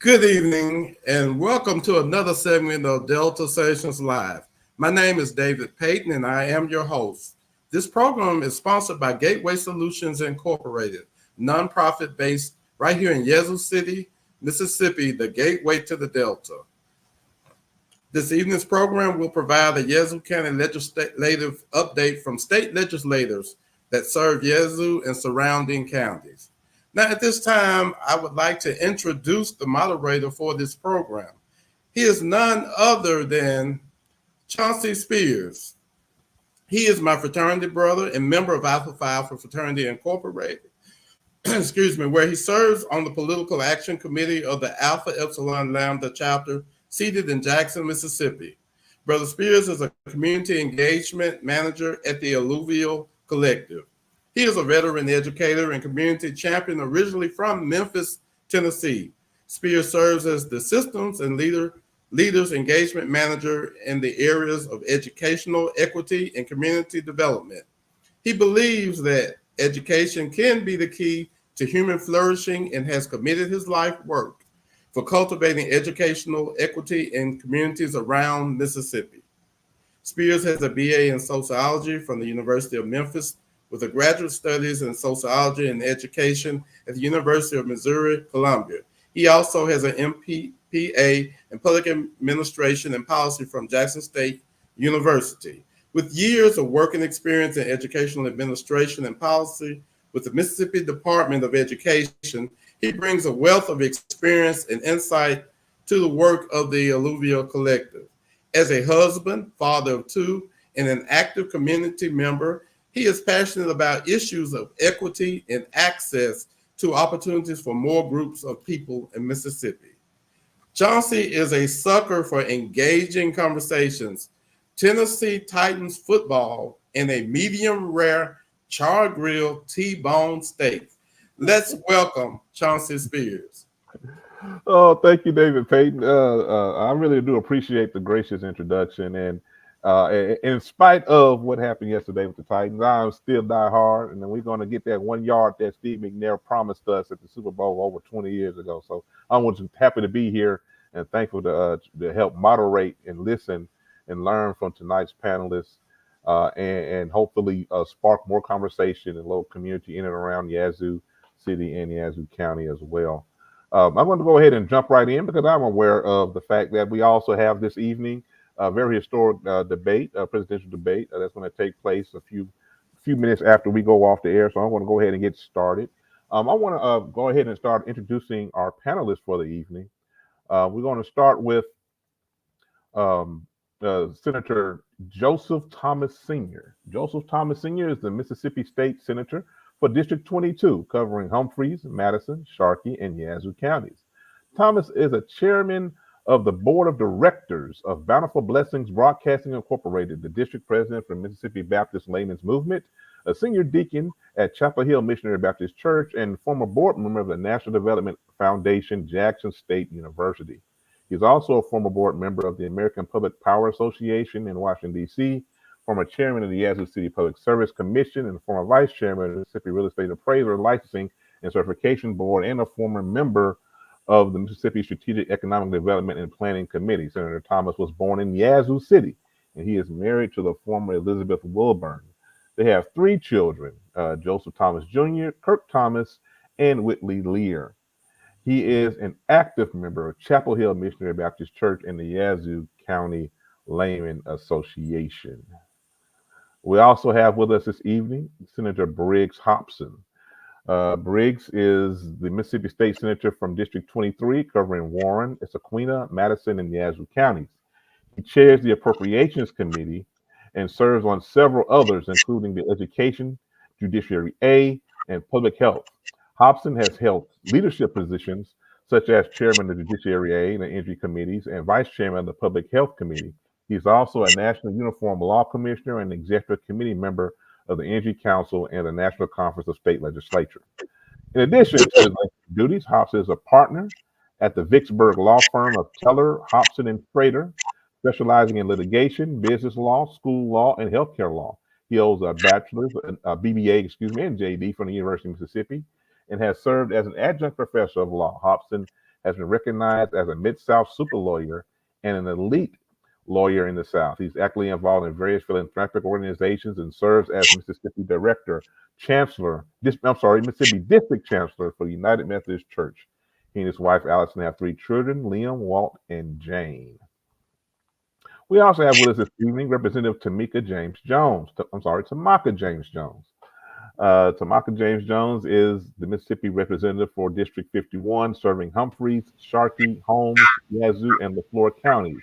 Good evening, and welcome to another segment of Deltasations Live. My name is David Payton, and I am your host. This program is sponsored by Gateway Solutions Incorporated, nonprofit based right here in Yazoo City, Mississippi, the gateway to the Delta. This evening's program will provide a Yazoo County legislative update from state legislators that serve Yazoo and surrounding counties. Now, at this time, I would like to introduce the moderator for this program. He is none other than Chauncey Spears. He is my fraternity brother and member of Alpha Phi for Fraternity Incorporated, excuse me, where he serves on the Political Action Committee of the Alpha Epsilon Lambda chapter seated in Jackson, Mississippi. Brother Spears is a community engagement manager at the Alluvial Collective. He is a veteran educator and community champion originally from Memphis, Tennessee. Spears serves as the systems and leaders engagement manager in the areas of educational equity and community development. He believes that education can be the key to human flourishing and has committed his life work for cultivating educational equity in communities around Mississippi. Spears has a BA in sociology from the University of Memphis with a graduate studies in sociology and education at the University of Missouri, Columbia. He also has an MPA in public administration and policy from Jackson State University. With years of working experience in educational administration and policy with the Mississippi Department of Education, he brings a wealth of experience and insight to the work of the Alluvial Collective. As a husband, father of two, and an active community member, he is passionate about issues of equity and access to opportunities for more groups of people in Mississippi. Chauncey is a sucker for engaging conversations, Tennessee Titans football, and a medium rare char grill T-bone steak. Let's welcome Chauncey Spears. Oh, thank you, David Payton. I really do appreciate the gracious introduction. And in spite of what happened yesterday with the Titans, I'm still die hard. And then we're going to get that 1 yard that Steve McNair promised us at the Super Bowl over 20 years ago. So I'm just happy to be here and thankful to help moderate and listen and learn from tonight's panelists and hopefully spark more conversation in local community in and around Yazoo City and Yazoo County as well. I'm going to go ahead and jump right in because I'm aware of the fact that we also have this evening a very historic debate, presidential debate that's going to take place a few minutes after we go off the air. So I'm going to go ahead and get started. I want to go ahead and start introducing our panelists for the evening. We're going to start with Senator Joseph Thomas Sr. Joseph Thomas Sr. is the Mississippi State Senator for District 22, covering Humphreys, Madison, Sharkey, and Yazoo counties. Thomas is a chairman of the Board of Directors of Bountiful Blessings Broadcasting Incorporated, the district president for Mississippi Baptist Layman's Movement, a senior deacon at Chapel Hill Missionary Baptist Church, and former board member of the National Development Foundation, Jackson State University. He's also a former board member of the American Public Power Association in Washington, D.C., former chairman of the Yazoo City Public Service Commission, and former vice chairman of the Mississippi Real Estate Appraiser Licensing and Certification Board, and a former member of the Mississippi Strategic Economic Development and Planning Committee. Senator Thomas was born in Yazoo City, and he is married to the former Elizabeth Wilburn. They have three children, Joseph Thomas Jr., Kirk Thomas, and Whitley Lear. He is an active member of Chapel Hill Missionary Baptist Church and the Yazoo County Layman Association. We also have with us this evening Senator Briggs Hobson. Briggs is the Mississippi State Senator from District 23, covering Warren, Issaquah, Madison, and Yazoo counties. He chairs the Appropriations Committee and serves on several others, including the Education, Judiciary A, and Public Health. Hobson has held leadership positions such as chairman of the Judiciary A and the Energy Committees and vice chairman of the Public Health Committee. He's also a National Uniform Law Commissioner and Executive Committee member of the Energy Council and the National Conference of State Legislature. In addition to his duties, Hobson is a partner at the Vicksburg law firm of Keller, Hobson, and Schrader, specializing in litigation, business law, school law, and healthcare law. He holds a bachelor's, a BBA, and JD from the University of Mississippi, and has served as an adjunct professor of law. Hobson has been recognized as a Mid-South super lawyer and an elite lawyer in the South. He's actively involved in various philanthropic organizations and serves as Mississippi Director, Mississippi District Chancellor for the United Methodist Church. He and his wife Allison have 3 children, Liam, Walt, and Jane. We also have with us this evening Representative Tamaka James Jones. Tamaka James Jones is the Mississippi representative for District 51, serving Humphreys, Sharkey, Holmes, Yazoo, and LaFleur counties.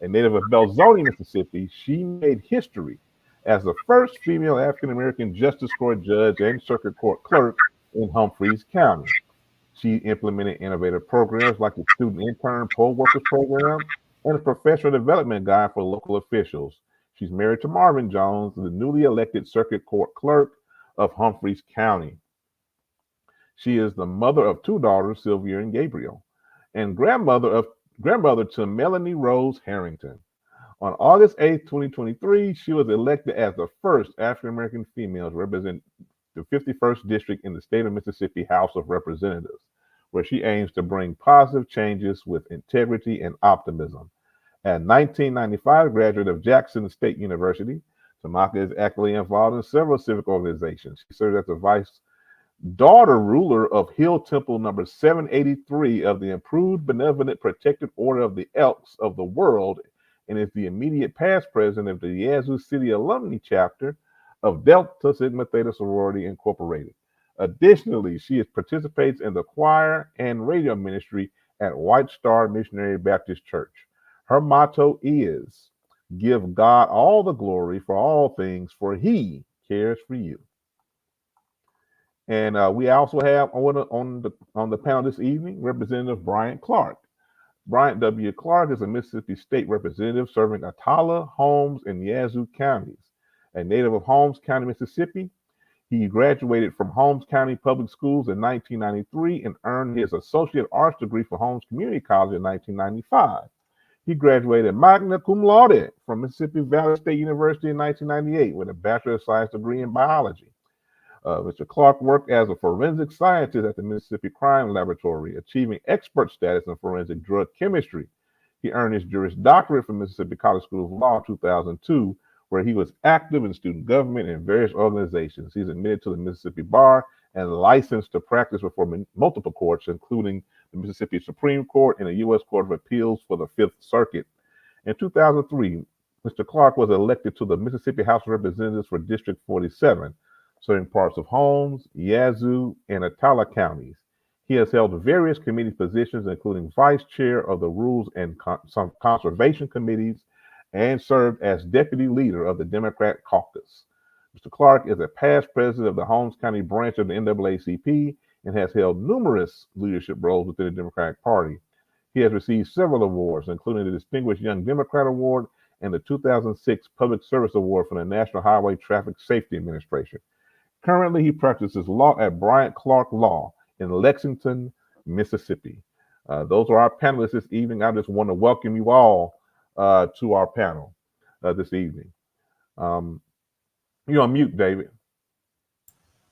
A native of Belzoni, Mississippi, she made history as the first female African-American Justice Court judge and circuit court clerk in Humphreys County. She implemented innovative programs like the Student Intern Poll Workers Program and a professional development guide for local officials. She's married to Marvin Jones, the newly elected circuit court clerk of Humphreys County. She is the mother of 2 daughters, Sylvia and Gabriel, and grandmother to Melanie Rose Harrington. On August 8, 2023, she was elected as the first African-American female to represent the 51st District in the state of Mississippi House of Representatives, where she aims to bring positive changes with integrity and optimism. A 1995 graduate of Jackson State University, Tamaka is actively involved in several civic organizations. She serves as the vice daughter ruler of Hill Temple number 783 of the Improved Benevolent Protected Order of the Elks of the World, and is the immediate past president of the Yazoo City Alumni Chapter of Delta Sigma Theta Sorority Incorporated. Additionally, she participates in the choir and radio ministry at White Star Missionary Baptist Church. Her motto is, "Give God all the glory for all things, for He cares for you." And we also have on the panel this evening Representative Bryant Clark. Bryant W. Clark is a Mississippi State Representative serving Attala, Holmes, and Yazoo counties. A native of Holmes County, Mississippi, he graduated from Holmes County Public Schools in 1993 and earned his Associate Arts degree from Holmes Community College in 1995. He graduated magna cum laude from Mississippi Valley State University in 1998 with a Bachelor of Science degree in biology. Mr. Clark worked as a forensic scientist at the Mississippi Crime Laboratory, achieving expert status in forensic drug chemistry. He earned his Juris Doctorate from Mississippi College School of Law in 2002, where he was active in student government and various organizations. He's admitted to the Mississippi Bar and licensed to practice before multiple courts, including the Mississippi Supreme Court and the U.S. Court of Appeals for the Fifth Circuit. In 2003, Mr. Clark was elected to the Mississippi House of Representatives for District 47, serving parts of Holmes, Yazoo, and Attala counties. He has held various committee positions, including vice chair of the Rules and Conservation Committees, and served as deputy leader of the Democrat caucus. Mr. Clark is a past president of the Holmes County branch of the NAACP and has held numerous leadership roles within the Democratic Party. He has received several awards, including the Distinguished Young Democrat Award and the 2006 Public Service Award from the National Highway Traffic Safety Administration. Currently, he practices law at Bryant Clark Law in Lexington, Mississippi. Those are our panelists this evening. I just want to welcome you all to our panel this evening. You're on mute, David.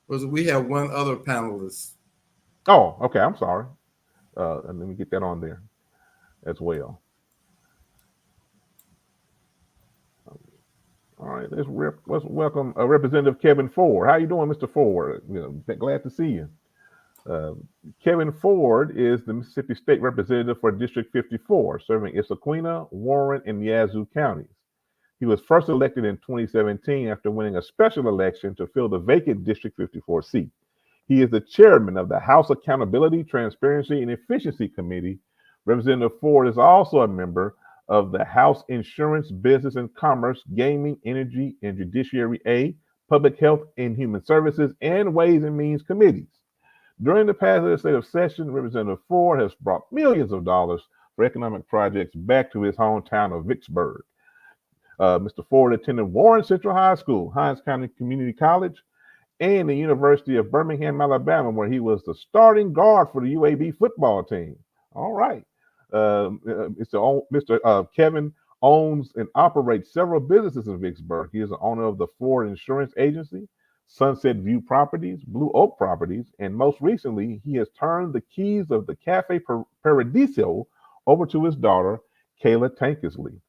We have one other panelist. Oh, okay. I'm sorry. Let me get that on there as well. All right, let's welcome Representative Kevin Ford. How you doing, Mr. Ford? Glad to see you. Kevin Ford is the Mississippi State Representative for District 54, serving Issaquena, Warren, and Yazoo counties. He was first elected in 2017 after winning a special election to fill the vacant District 54 seat. He is the chairman of the House Accountability, Transparency, and Efficiency Committee. Representative Ford is also a member of the House Insurance, Business and Commerce, Gaming, Energy, and Judiciary A, Public Health and Human Services, and Ways and Means Committees. During the past legislative session, Representative Ford has brought millions of dollars for economic projects back to his hometown of Vicksburg. Mr. Ford attended Warren Central High School, Hinds County Community College, and the University of Birmingham, Alabama, where he was the starting guard for the UAB football team. All right. Mr. Kevin owns and operates several businesses in Vicksburg. He is the owner of the Ford Insurance Agency, Sunset View Properties, Blue Oak Properties, and most recently, he has turned the keys of the Cafe Paradiso over to his daughter, Kayla Tankersley.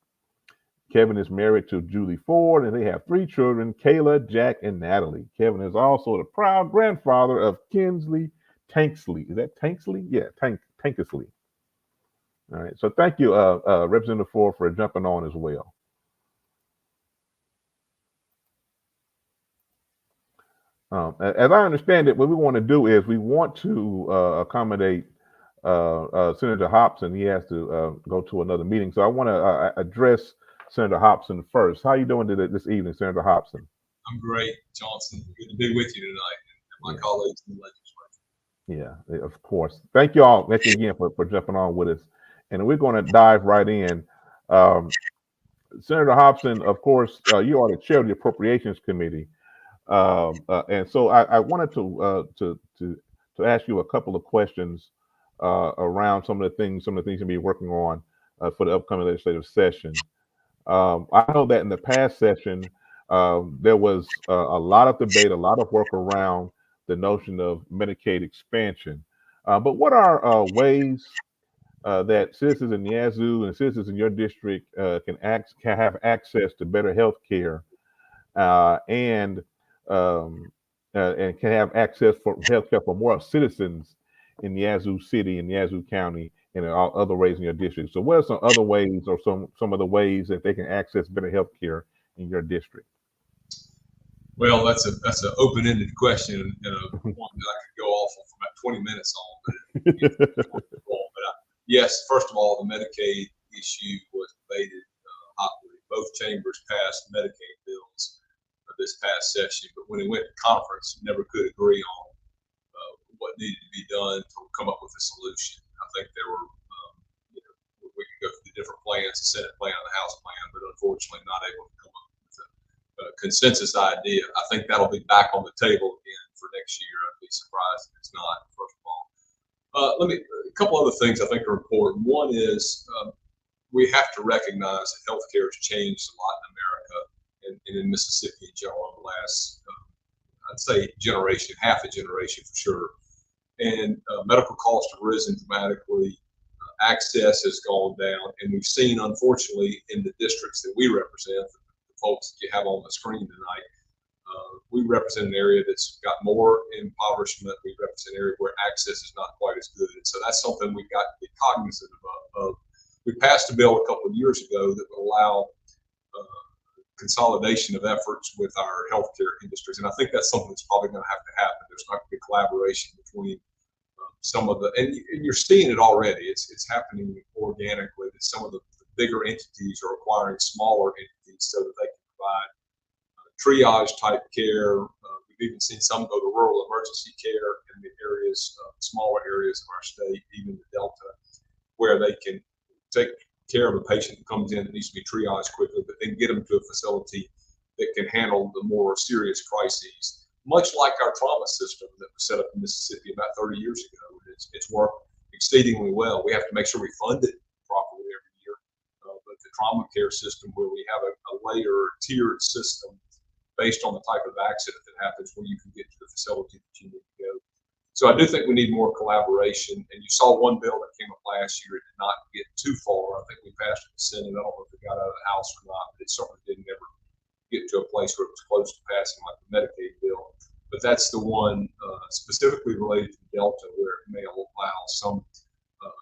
Kevin is married to Julie Ford, and they have 3 children, Kayla, Jack, and Natalie. Kevin is also the proud grandfather of Kinsley Tanksley. Is that Tanksley? Yeah, Tankersley. All right. So thank you, Representative Ford, for jumping on as well. As I understand it, what we want to do is we want to accommodate Senator Hobson. He has to go to another meeting. So I want to address Senator Hobson first. How are you doing this evening, Senator Hobson? I'm great, Johnson. Good to be with you tonight and my colleagues in the legislature. Yeah, of course. Thank you all. Thank you again for jumping on with us. And we're going to dive right in. Senator Hobson, of course, you are the chair of the Appropriations Committee. And so I wanted to ask you a couple of questions around some of the things you'll be working on for the upcoming legislative session. I know that in the past session, there was a lot of debate, a lot of work around the notion of Medicaid expansion. But what are ways that citizens in Yazoo and citizens in your district can have access to better health care and can have access for health care for more citizens in Yazoo City and Yazoo County and all other ways in your district? So what are some other ways or some of the ways that they can access better health care in your district? Well, that's an open-ended question and one that I could go off for about 20 minutes on. But yes, first of all, the Medicaid issue was debated hotly. Both chambers passed Medicaid bills this past session, but when it went to conference, never could agree on what needed to be done to come up with a solution. I think there were, we could go through the different plans, the Senate plan, the House plan, but unfortunately not able to come up with a consensus idea. I think that'll be back on the table again for next year. I'd be surprised if it's not, first of all. A couple other things I think are important. One is we have to recognize that healthcare has changed a lot in America and in Mississippi in general over the last, I'd say, generation, half a generation for sure. And medical costs have risen dramatically. Access has gone down, and we've seen, unfortunately, in the districts that we represent, the folks that you have on the screen tonight, we represent an area that's got more impoverishment. We represent an area where access is not quite as good. And so that's something we've got to be cognizant of. We passed a bill a couple of years ago that would allow consolidation of efforts with our healthcare industries. And I think that's something that's probably going to have to happen. There's not going to be collaboration between some of the, and you're seeing it already. It's happening organically that some of the bigger entities are acquiring smaller entities so that they can provide triage type care. We've even seen some go to rural emergency care in the areas, smaller areas of our state, even the Delta, where they can take care of a patient that comes in that needs to be triaged quickly, but then get them to a facility that can handle the more serious crises, much like our trauma system that was set up in Mississippi about 30 years ago. It's worked exceedingly well. We have to make sure we fund it properly every year, but the trauma care system, where we have a layer tiered system based on the type of accident that happens, where you can get to the facility that you need to go. So I do think we need more collaboration. And you saw one bill that came up last year. It did not get too far. I think we passed it in the Senate. I don't know if it got out of the House or not, but it certainly didn't ever get to a place where it was close to passing like the Medicaid bill. But that's the one specifically related to Delta, where it may allow some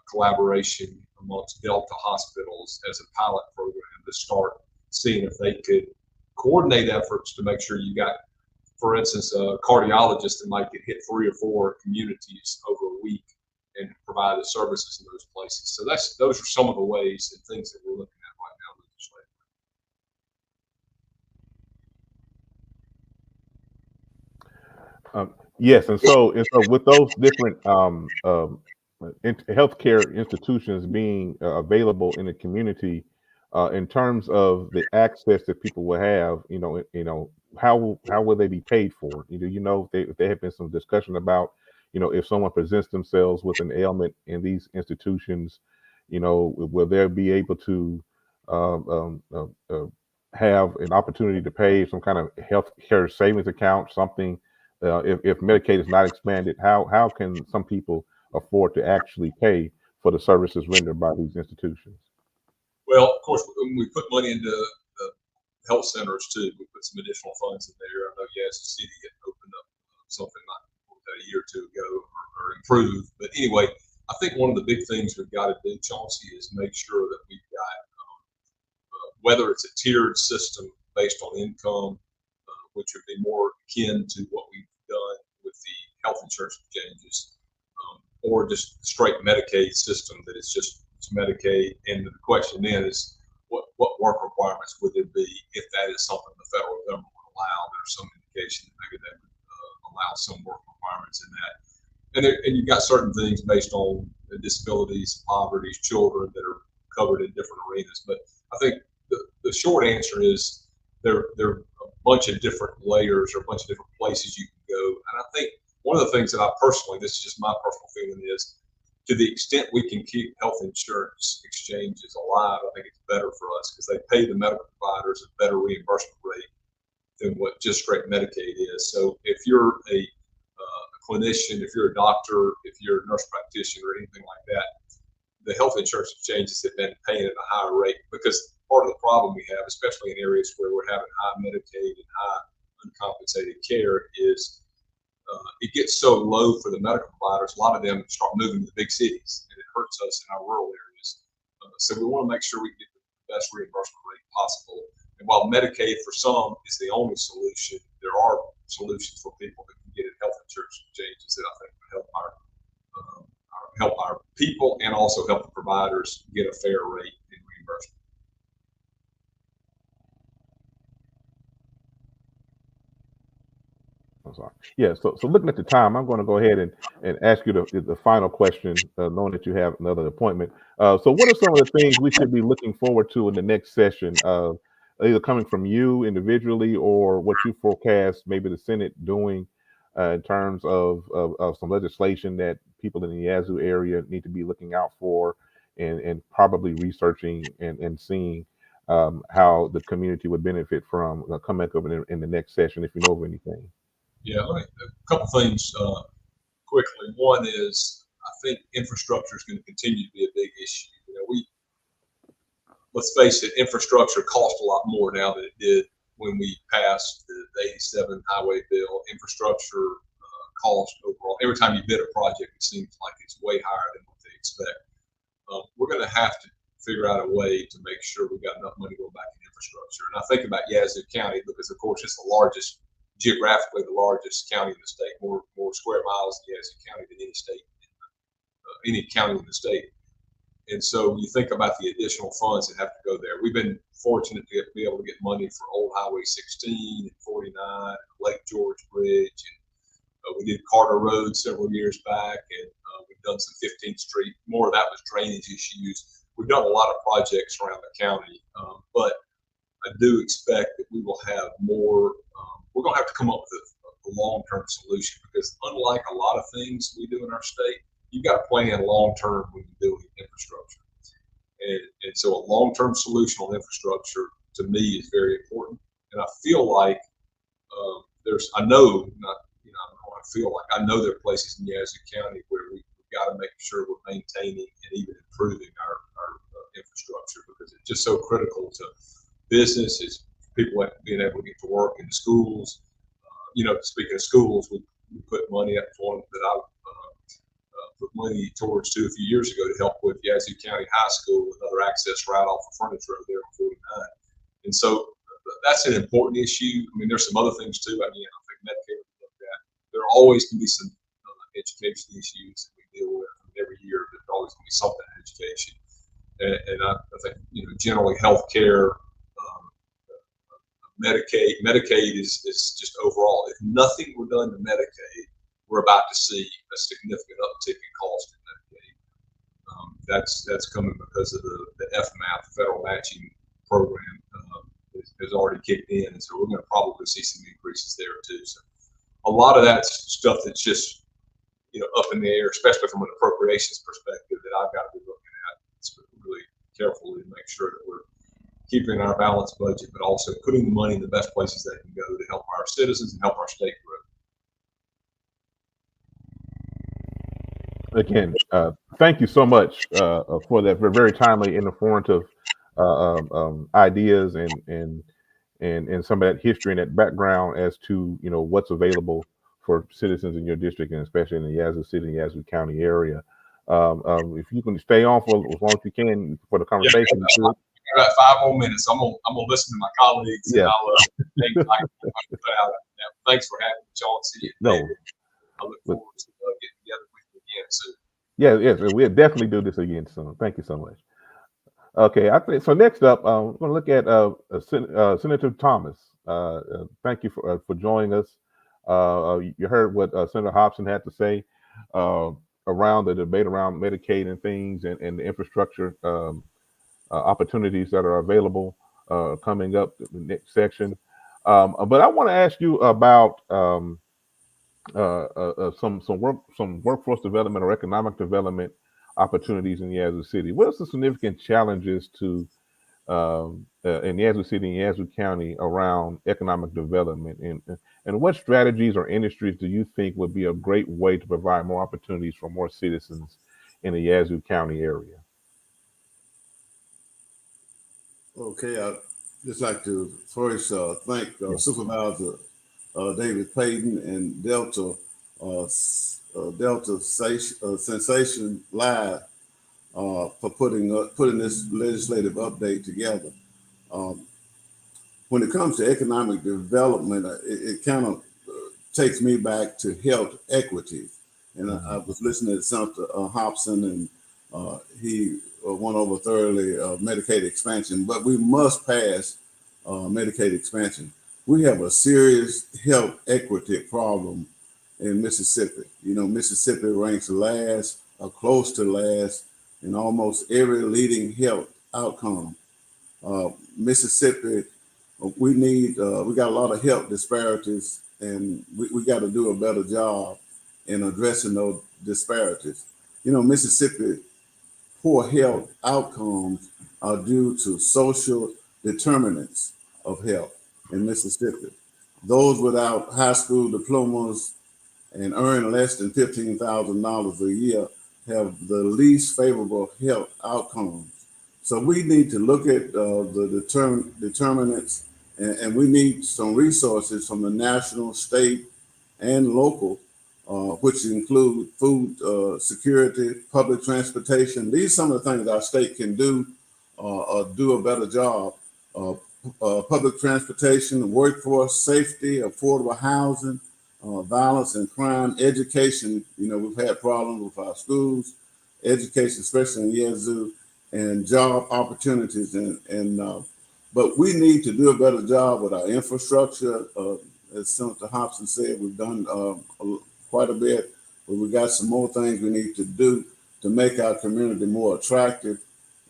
collaboration amongst Delta hospitals as a pilot program to start seeing if they could coordinate efforts to make sure you got, for instance, a cardiologist that might get hit 3 or 4 communities over a week and provide the services in those places. So those are some of the ways and things that we're looking at right now legislatively. Yes, and so with those different healthcare institutions being available in the community, in terms of the access that people will have, how will they be paid for? If there have been some discussion about, if someone presents themselves with an ailment in these institutions, will they be able to have an opportunity to pay some kind of health care savings account, something, if Medicaid is not expanded, how can some people afford to actually pay for the services rendered by these institutions? Well, of course, when we put money into the health centers too, we put some additional funds in there. I know Yazoo City had opened up something like a year or two ago, or improved. But anyway, I think one of the big things we've got to do, Chauncey, is make sure that we've got, whether it's a tiered system based on income, which would be more akin to what we've done with the health insurance exchanges, or just straight Medicaid system that it's Medicaid. And the question then is, what work requirements would there be if that is something the federal government would allow? There's some indication that maybe they would allow some work requirements in that. And you've got certain things based on disabilities, poverty, children that are covered in different arenas. But I think the short answer is there are a bunch of different layers or a bunch of different places you can go. And I think one of the things that I personally, this is just my personal feeling, is to the extent we can keep health insurance exchanges alive, I think it's better for us because they pay the medical providers a better reimbursement rate than what just straight Medicaid is. So if you're a clinician, if you're a doctor, if you're a nurse practitioner or anything like that, the health insurance exchanges have been paying at a higher rate, because part of the problem we have, especially in areas where we're having high Medicaid and high uncompensated care, is it gets so low for the medical providers. A lot of them start moving to the big cities, and it hurts us in our rural areas. So we want to make sure we get the best reimbursement rate possible. And while Medicaid for some is the only solution, there are solutions for people that can get in health insurance exchanges that I think will help our people and also help the providers get a fair rate in reimbursement. I'm sorry. Yeah. So looking at the time, I'm going to go ahead and ask you the final question, knowing that you have another appointment. So what are some of the things we should be looking forward to in the next session, either coming from you individually or what you forecast maybe the Senate doing in terms of some legislation that people in the Yazoo area need to be looking out for, and probably researching and seeing how the community would benefit from coming up in the next session, if you know of anything? Yeah, a couple things quickly. One is, I think infrastructure is going to continue to be a big issue. Let's face it, infrastructure costs a lot more now than it did when we passed the 87 highway bill. Infrastructure cost overall, every time you bid a project, it seems like it's way higher than what they expect. We're going to have to figure out a way to make sure we've got enough money going back in infrastructure. And I think about Yazoo County because, of course, it's geographically the largest county in the state, more square miles in Yazoo County than any county in the state. And so you think about the additional funds that have to go there. We've been fortunate to be able to get money for Old Highway 16 and 49, Lake George Bridge, and we did Carter Road several years back, and we've done some 15th Street. More of that was drainage issues. We've done a lot of projects around the county, but I do expect that we will have more. We're going to have to come up with a long-term solution, because unlike a lot of things we do in our state, you've got to plan long-term when you're doing infrastructure. And so a long-term solution on infrastructure, to me, is very important. And I feel like I know there are places in Yazoo County where we've got to make sure we're maintaining and even improving our infrastructure, because it's just so critical to business. It's people being able to get to work in the schools. Speaking of schools, we put money up for one that I put money towards a few years ago to help with Yazoo County High School, another access right off of Furniture Road there on 49. And so that's an important issue. I mean, there's some other things too. I think Medicaid we looked at. There always can be some education issues that we deal with. Every year, there's always going to be something in education. And I think, generally healthcare, Medicaid is just overall. If nothing were done to Medicaid, we're about to see a significant uptick in cost in Medicaid. That's coming because of the FMAP, the federal matching program, has already kicked in, and so we're going to probably see some increases there too. So a lot of that stuff that's just up in the air, especially from an appropriations perspective, that I've got to be looking at really carefully to make sure that we're keeping our balanced budget, but also putting the money in the best places that can go to help our citizens and help our state grow. Again, thank you so much for that very timely and informative ideas and some of that history and that background as to what's available for citizens in your district, and especially in the Yazoo City and Yazoo County area. If you can stay on for as long as you can for the conversation. Yeah, about 5 more minutes. I'm gonna listen to my colleagues. Yeah. And I'll put out. Thanks for having me, John. See you. No. I look forward to getting together with you again soon. Yes, we'll definitely do this again soon. Thank you so much. Okay, I think so. Next up, we're going to look at Senator Thomas. Thank you for joining us. You heard what Senator Hobson had to say around the debate around Medicaid and things, and the infrastructure opportunities that are available coming up in the next section. But I want to ask you about some workforce development or economic development opportunities in Yazoo City. What are the significant challenges to in Yazoo City and Yazoo County around economic development, and what strategies or industries do you think would be a great way to provide more opportunities for more citizens in the Yazoo County area? Okay, I'd just like to first thank Supervisor David Payton and Sensation Live for putting this legislative update together. When it comes to economic development, it kind of takes me back to health equity. And I was listening to Senator Hobson, and he went over thoroughly Medicaid expansion, but we must pass Medicaid expansion. We have a serious health equity problem in Mississippi. Mississippi ranks last or close to last in almost every leading health outcome. Mississippi, we got a lot of health disparities, and we got to do a better job in addressing those disparities. Mississippi poor health outcomes are due to social determinants of health in Mississippi. Those without high school diplomas and earn less than $15,000 a year have the least favorable health outcomes. So we need to look at the determinants, and we need some resources from the national, state, and local, which include food security, public transportation. These are some of the things our state can do a better job. Public transportation, workforce safety, affordable housing, violence and crime, education. We've had problems with our schools, education, especially in Yazoo, and job opportunities. But we need to do a better job with our infrastructure. As Senator Hobson said, we've done quite a bit, but we got some more things we need to do to make our community more attractive.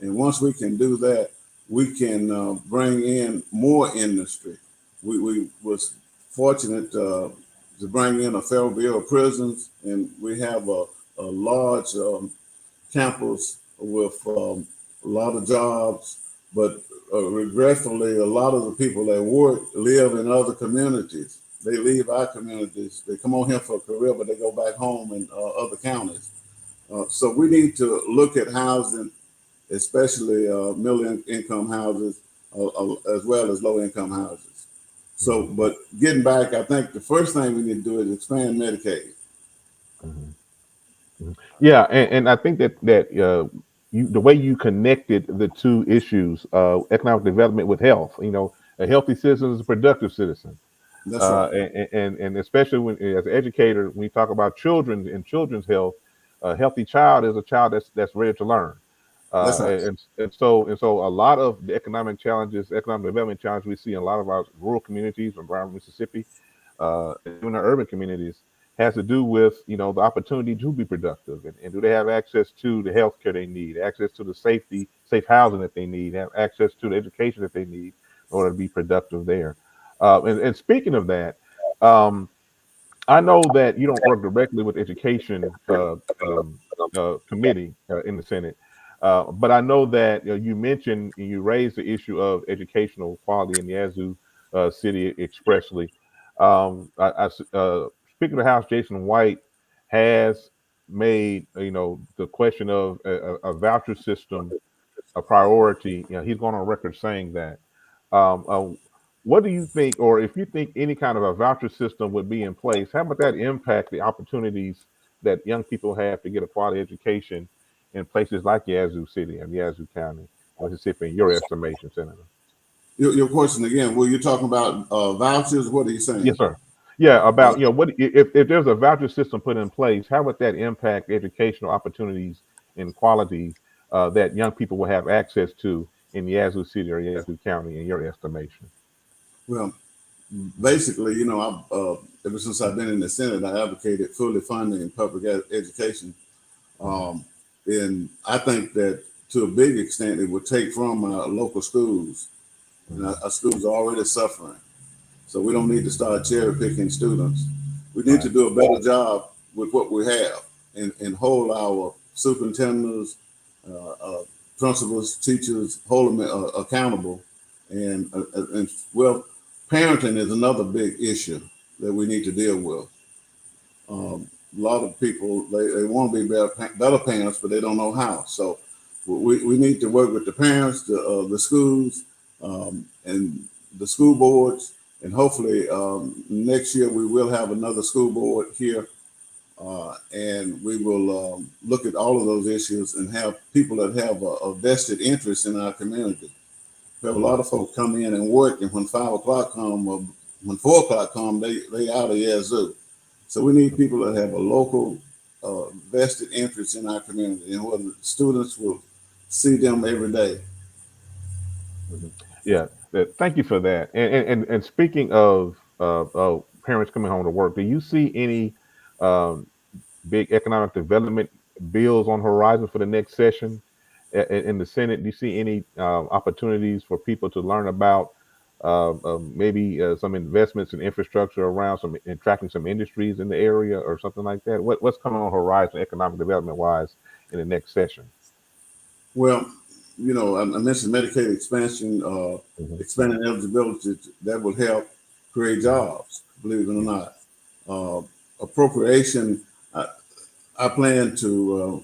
And once we can do that, we can bring in more industry. We was fortunate to bring in a Federal Bureau of Prisons, and we have a large campus with a lot of jobs, but regretfully, a lot of the people that work live in other communities. They leave our communities. They come on here for a career, but they go back home in other counties. So we need to look at housing, especially middle income houses, as well as low income houses. So, but getting back, I think the first thing we need to do is expand Medicaid. Yeah, and I think that the way you connected the two issues, economic development with health, a healthy citizen is a productive citizen. That's right. And especially when, as an educator, when you talk about children and children's health, a healthy child is a child that's ready to learn. That's right. And so a lot of the economic development challenges we see in a lot of our rural communities around Mississippi, even our urban communities, has to do with the opportunity to be productive, and do they have access to the health care they need, access to the safe housing that they need, have access to the education that they need in order to be productive there. And speaking of that, I know that you don't work directly with education committee in the Senate, But I know that you mentioned, you raised the issue of educational quality in Yazoo City expressly. Speaker of the House Jason White has made the question of a voucher system a priority. He's gone on record saying that. Um, uh, what do you think, or if you think any kind of a voucher system would be in place, how would that impact the opportunities that young people have to get a quality education in places like Yazoo City and Yazoo County, Mississippi, in your estimation, Senator? Your question again, were you talking about vouchers? What are you saying? Yes, sir. Yeah, Uh, about what if there's a voucher system put in place, how would that impact educational opportunities and quality that young people will have access to in Yazoo City or Yazoo County, in your estimation? well, basically, ever since I've been in the Senate, I advocated fully funding public education. Um, and I think that to a big extent, it would take from our local schools. And Mhm. our schools are already suffering. So we don't need to start cherry picking students. We need to Right. do a better job with what we have and hold our superintendents, uh, principals, teachers, hold them accountable. And well, parenting is another big issue that we need to deal with. A lot of people they want to be better parents, but they don't know how. So we need to work with the parents, the schools, and the school boards, and hopefully next year we will have another school board here, and we will look at all of those issues and have people that have a vested interest in our community. We have a lot of folks come in and work, and when 5 o'clock come or when 4 o'clock come, they out of Yazoo. So we need people that have a local vested interest in our community, and where the students will see them every day. Mhm. Yeah, thank you for that. And speaking of parents coming home to work, do you see any um, big economic development bills on horizon for the next session in the Senate? Do you see any opportunities for people to learn about maybe some investments in infrastructure around some attracting some industries in the area or something like that? What's coming on horizon economic development wise in the next session? Well, I mentioned Medicaid expansion, Hmm. expanding eligibility that will help create jobs. Believe it or Yeah. not, appropriation. I, I plan to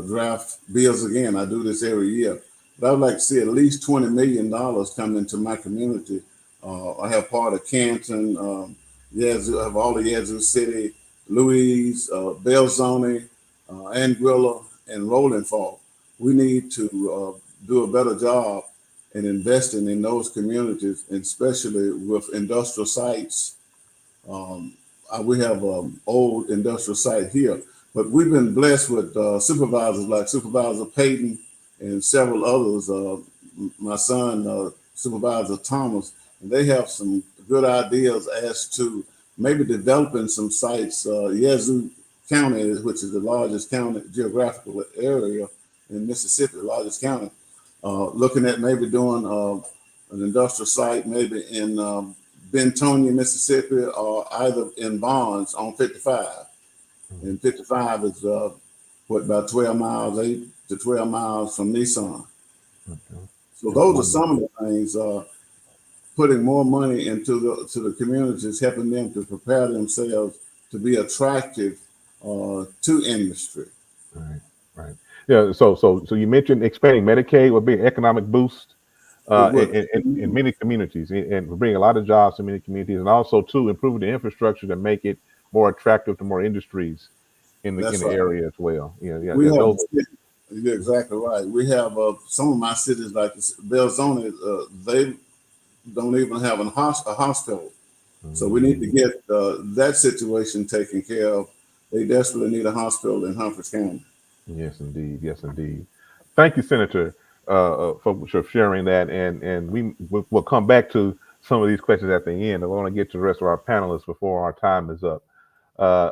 draft bills again. I do this every year, but I'd like to see at least $20 million come into my community. I have part of Canton, Yazoo, I have all of Yazoo City, Louise, Belzoni, Anguilla, and Rolling Fork. We need to do a better job in investing in those communities, and especially with industrial sites. um, we have an old industrial site here, but we've been blessed with supervisors like Supervisor Payton and several others. My son, Supervisor Thomas, and they have some good ideas as to maybe developing some sites. Yazoo County, which is the largest county geographical area in Mississippi, the largest county, looking at maybe doing an industrial site maybe in Bentonia, Mississippi, or either in Barnes on 55. And 55 is about 12 miles, 8 to 12 miles from Nissan. Okay. So That's those are wonderful. some of the things. Putting more money into the communities, helping them to prepare themselves to be attractive to industry. Right, right. Yeah. So you mentioned expanding Medicaid would be an economic boost It would. in many communities, and bring a lot of jobs to many communities, and also to improving the infrastructure to make it more attractive to more industries in That's the right. area as well. Yeah, yeah, We yeah. have, Those. you're exactly right. We have some of my cities like Belzoni, they don't even have a hospital. So we need to Mhm. get that situation taken care of. They desperately need a hospital in Humphreys County. Yes, indeed. Yes, indeed. Thank you, Senator, for sharing that. And we'll come back to some of these questions at the end. I want to get to the rest of our panelists before our time is up. Uh,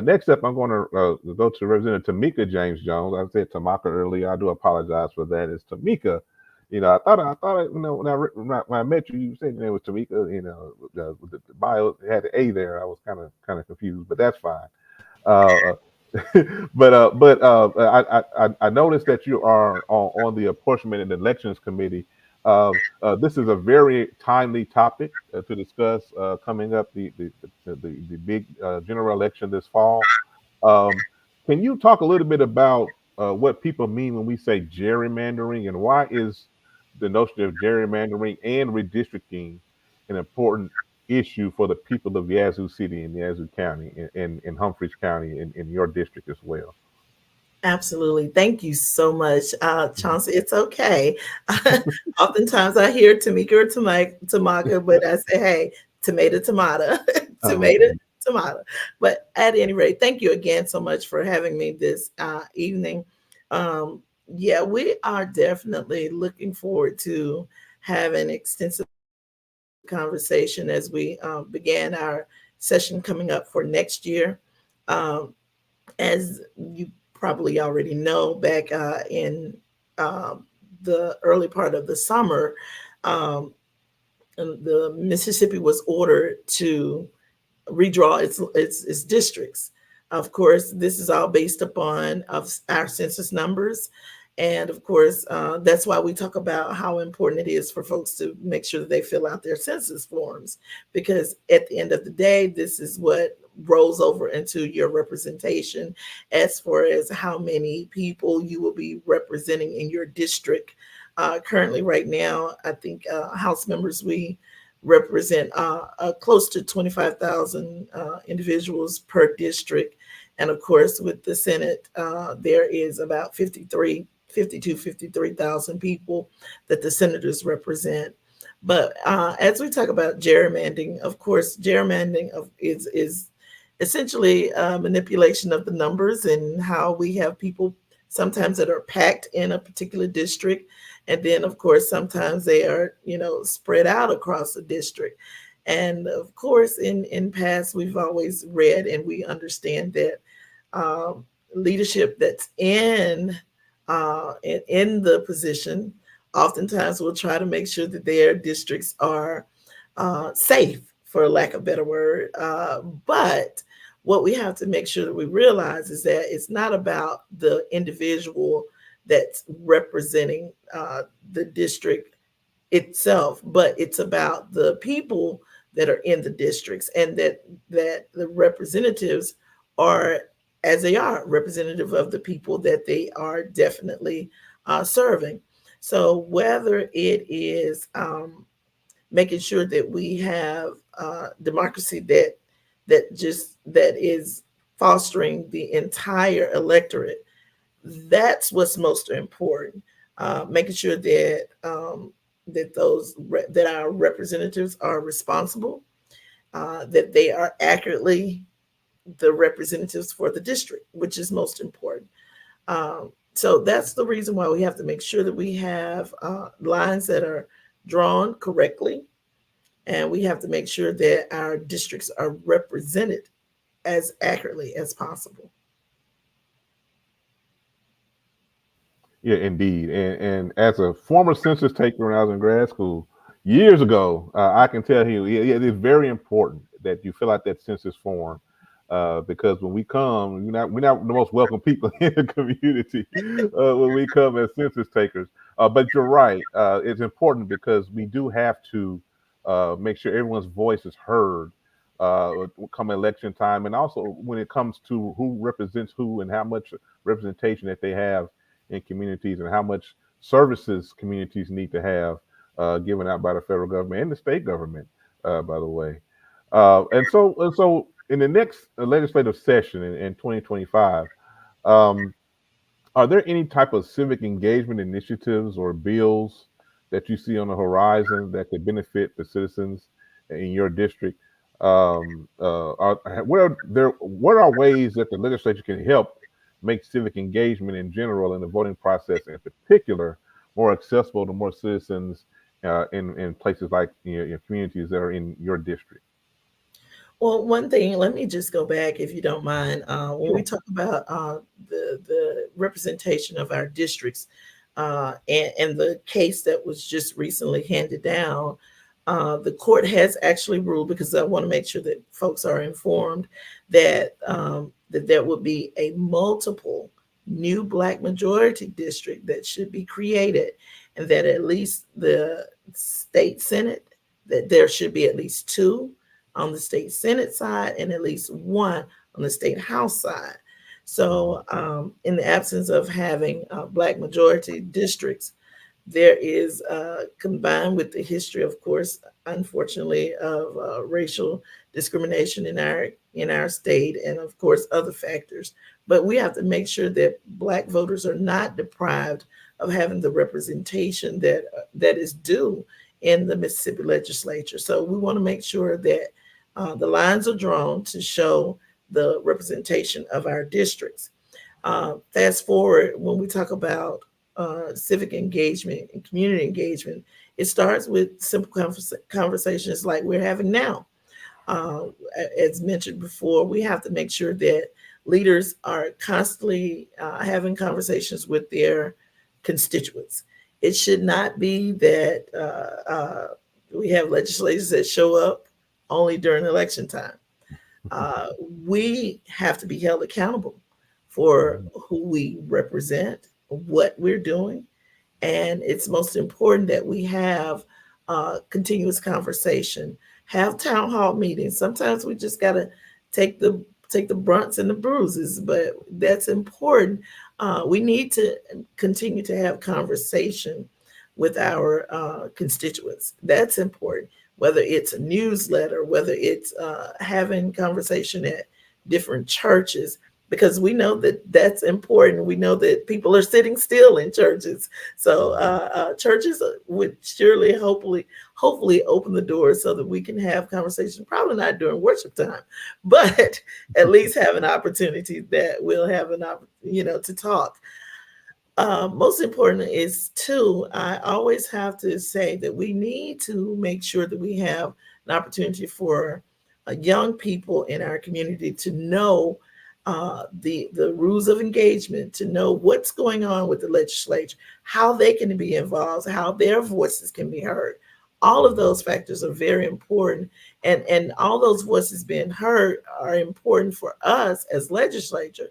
Next up, I'm going to go to Representative Tamika James Jones. I said Tamaka earlier. I do apologize for that. It's Tamika. When I met you, you said your name was Tamika. The bio had the A there. I was kind of confused, but that's fine. Uh, I noticed that you are on the apportionment and elections committee. This is a very timely topic to discuss coming up the big general election this fall. Um, can you talk a little bit about what people mean when we say gerrymandering, and why is the notion of gerrymandering and redistricting an important issue for the people of Yazoo City and Yazoo County and Humphreys County in your district as well? Absolutely. Thank you so much, Mhm. Chauncey. It's okay. Oftentimes I hear Tamika or Tamaka, but I say, hey, tomato, tomato, tomato, Okay. tomato. But at any rate, thank you again so much for having me this evening. Yeah, we are definitely looking forward to having extensive conversation as we began our session coming up for next year. Um, as you probably already know, back in uh, the early part of the summer, um, the Mississippi was ordered to redraw its districts. Of course, this is all based upon of our census numbers, and of course, that's why we talk about how important it is for folks to make sure that they fill out their census forms, because at the end of the day, this is what rolls over into your representation as far as how many people you will be representing in your district. Currently, right now, I think House members we represent close to 25,000 individuals per district. And of course, with the Senate, there is about 53,000 people that the senators represent. But as we talk about gerrymandering, of course, is essentially manipulation of the numbers and how we have people sometimes that are packed in a particular district, and then of course sometimes they are spread out across the district. And of course, in past, we've always read and we understand that leadership that's in the position oftentimes will try to make sure that their districts are safe, for lack of a better word. But what we have to make sure that we realize is that it's not about the individual that's representing the district itself, but it's about the people that are in the districts, and that the representatives are, as they are, representative of the people that they are definitely serving. So whether it is making sure that we have democracy that is fostering the entire electorate, that's what's most important. Making sure that that our representatives are responsible, that they are accurately the representatives for the district, which is most important. So that's the reason why we have to make sure that we have lines that are drawn correctly, and we have to make sure that our districts are represented as accurately as possible. Yeah, indeed. And as a former census taker when I was in grad school years ago, I can tell you, it is very important that you fill out that census form, because when we come, we're not the most welcome people in the community when we come as census takers. But you're right. It's important because we do have to make sure everyone's voice is heard come election time, and also when it comes to who represents who and how much representation that they have in communities, and how much services communities need to have given out by the federal government and the state government, by the way. And so in the next legislative session in 2025, um, are there any type of civic engagement initiatives or bills that you see on the horizon that could benefit the citizens in your district? What are ways that the legislature can help make civic engagement in general and the voting process in particular more accessible to more citizens in places like your communities that are in your district? Well, one thing, let me just go back, if you don't mind. When we Sure. talk about the representation of our districts, and the case that was just recently handed down, the court has actually ruled, because I want to make sure that folks are informed, that that there would be a multiple new Black majority district that should be created, and that at least the state Senate, that there should be at least 2 on the state Senate side and at least 1 on the state House side. So in the absence of having Black majority districts, there is, combined with the history, of course, unfortunately, of racial discrimination in our state, and of course other factors. But we have to make sure that Black voters are not deprived of having the representation that is due in the Mississippi legislature. So we want to make sure that the lines are drawn to show the representation of our districts. Fast forward, when we talk about civic engagement and community engagement, it starts with simple conversations like we're having now. As mentioned before, we have to make sure that leaders are constantly having conversations with their constituents. It should not be that we have legislators that show up only during election time. We have to be held accountable for who we represent, what we're doing, and it's most important that we have continuous conversation, have town hall meetings. Sometimes we just got to take the brunts and the bruises, but that's important. We need to continue to have conversation with our constituents. That's important, whether it's a newsletter, whether it's having conversation at different churches, because we know that that's important. We know that people are sitting still in churches. So churches would surely, hopefully open the doors so that we can have conversation, probably not during worship time, but at least have an opportunity that we'll have to talk. Most important is too, I always have to say that we need to make sure that we have an opportunity for young people in our community to know the rules of engagement, to know what's going on with the legislature, how they can be involved, how their voices can be heard. All of those factors are very important, and all those voices being heard are important for us as legislators,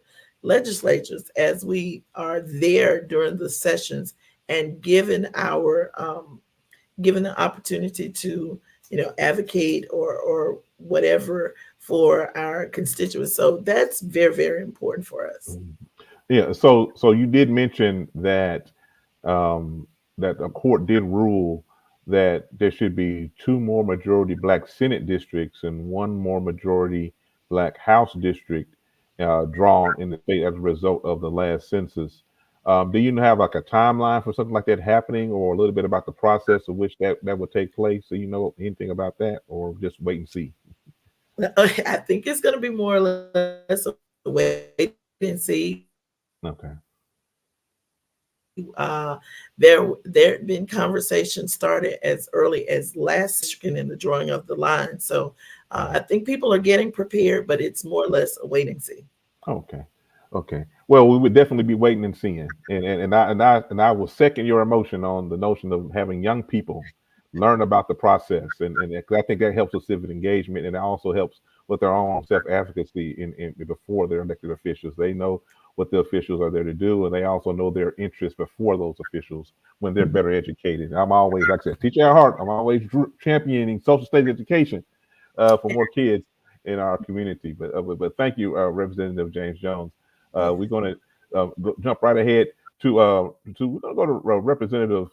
as we are there during the sessions and given the opportunity to advocate or whatever for our constituents. So that's very, very important for us. Yeah. So you did mention that that a court did rule that there should be 2 more majority Black Senate districts and 1 more majority Black House district drawn in the state as a result of the last census. Do you have like a timeline for something like that happening, or a little bit about the process of which that would take place? Do you know anything about that, or just wait and see? I think it's going to be more or less a wait and see. Okay. There have been conversations started as early as last week in the drawing of the line. So I think people are getting prepared, but it's more or less a wait and see. Okay. Well, we would definitely be waiting and seeing, and I will second your emotion on the notion of having young people learn about the process, and I think that helps with civic engagement, and it also helps with their own self-advocacy in before they're elected officials. They know what the officials are there to do, and they also know their interests before those officials when they're better educated. I'm always, like I said, teacher at heart, I'm always championing social studies education for more kids in our community. But thank you, Representative James Jones. We're going to jump right ahead to we're going to go to Representative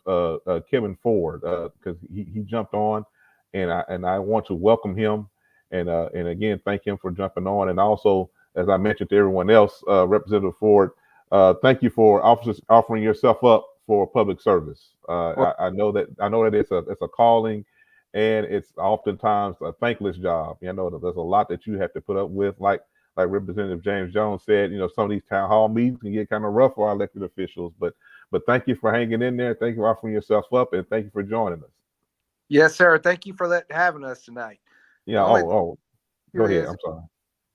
Kevin Ford, because he jumped on, and I want to welcome him and again thank him for jumping on, and also, as I mentioned to everyone else, Representative Ford, thank you for offering yourself up for public service. I know that it's a calling, and it's oftentimes a thankless job. I know that there's a lot that you have to put up with, like Representative James Jones said. Some of these town hall meetings can get kind of rough for our elected officials, but thank you for hanging in there. Thank you for offering yourself up, and thank you for joining us. Yes, sir. Thank you for having us tonight. Yeah. Go ahead. I'm sorry.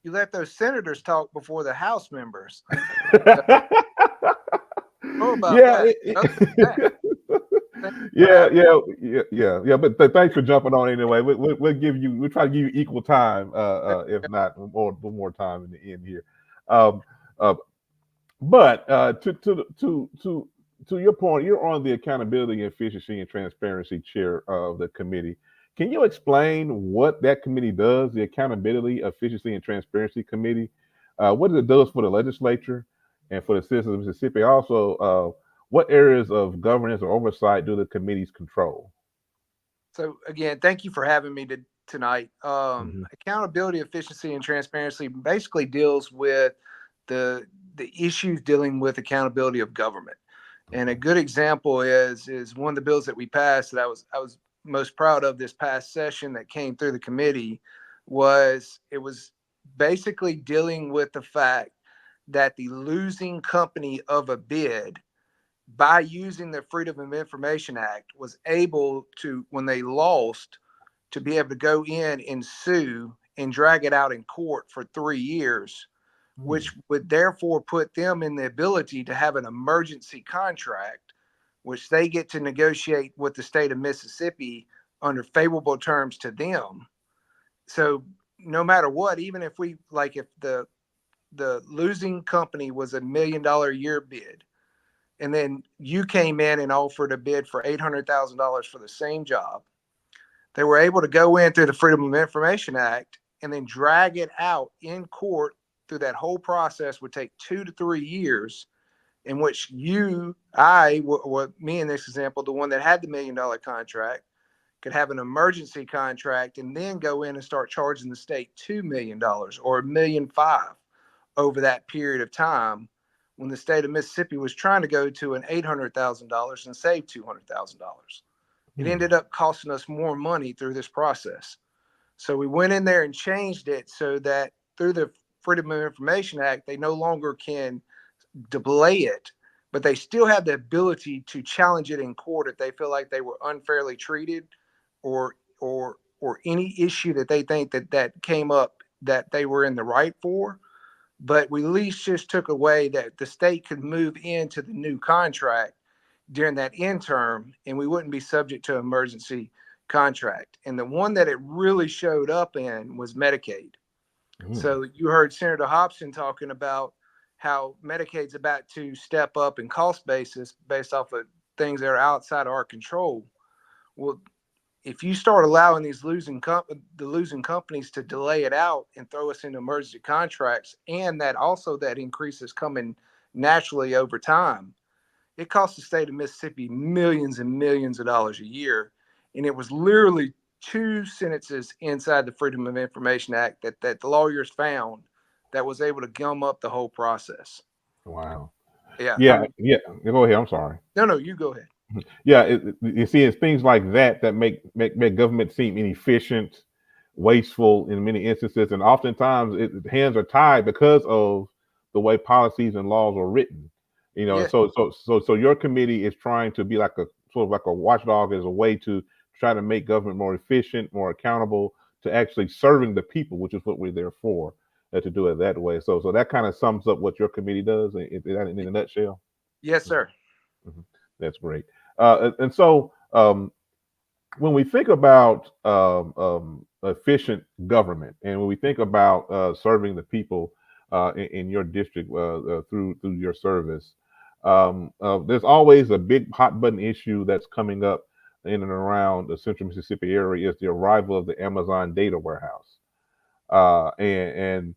You let those senators talk before the House members. Yeah. But thanks for jumping on anyway. We'll try to give you equal time, if not more time in the end here. Um, uh, but to your point, you're on the Accountability, Efficiency, and Transparency chair of the committee. Can you explain what that committee does? The Accountability, Efficiency, and Transparency Committee. What it does for the legislature and for the citizens of Mississippi. Also, what areas of governance or oversight do the committees control? So again, thank you for having me tonight. Mhm. Accountability, efficiency, and transparency basically deals with the issues dealing with accountability of government. And a good example is one of the bills that we passed that I was most proud of this past session that came through the committee it was basically dealing with the fact that the losing company of a bid, by using the Freedom of Information Act, was able to, when they lost, to be able to go in and sue and drag it out in court for 3 years, which would therefore put them in the ability to have an emergency contract, which they get to negotiate with the state of Mississippi under favorable terms to them. So no matter what, even if if the losing company was $1 million a year bid, and then you came in and offered a bid for $800,000 for the same job, they were able to go in through the Freedom of Information Act and then drag it out in court through that whole process. Would take 2 to 3 years, in which me in this example, the one that had the $1 million contract, could have an emergency contract and then go in and start charging the state $2 million or $1.5 million over that period of time, when the state of Mississippi was trying to go to an $800,000 and save $200,000. It ended up costing us more money through this process. So we went in there and changed it so that through the Freedom of Information Act, they no longer can delay it, but they still have the ability to challenge it in court if they feel like they were unfairly treated, or any issue that they think that came up that they were in the right for. But we at least just took away that the state could move into the new contract during that interim, and we wouldn't be subject to emergency contract. And the one that it really showed up in was Medicaid. So you heard Senator Hobson talking about how Medicaid's about to step up in cost basis based off of things that are outside of our control. Well, if you start allowing these losing companies to delay it out and throw us into emergency contracts, and that increase is coming naturally over time, it costs the state of Mississippi millions and millions of dollars a year. And it was literally 2 sentences inside the Freedom of Information Act that the lawyers found that was able to gum up the whole process. Wow. Yeah. Yeah. Yeah. Go ahead. I'm sorry. No, you go ahead. Yeah, you see, it's things like that that make government seem inefficient, wasteful in many instances, and oftentimes hands are tied because of the way policies and laws are written. You know, and Yes. so your committee is trying to be like a sort of like a watchdog as a way to try to make government more efficient, more accountable to actually serving the people, which is what we're there for, to do it that way. So that kind of sums up what your committee does in a nutshell. Yes, sir. Mhm. That's great. And so when we think about efficient government, and when we think about serving the people in your district through your service, there's always a big hot button issue that's coming up in and around the central Mississippi area is the arrival of the Amazon data warehouse. And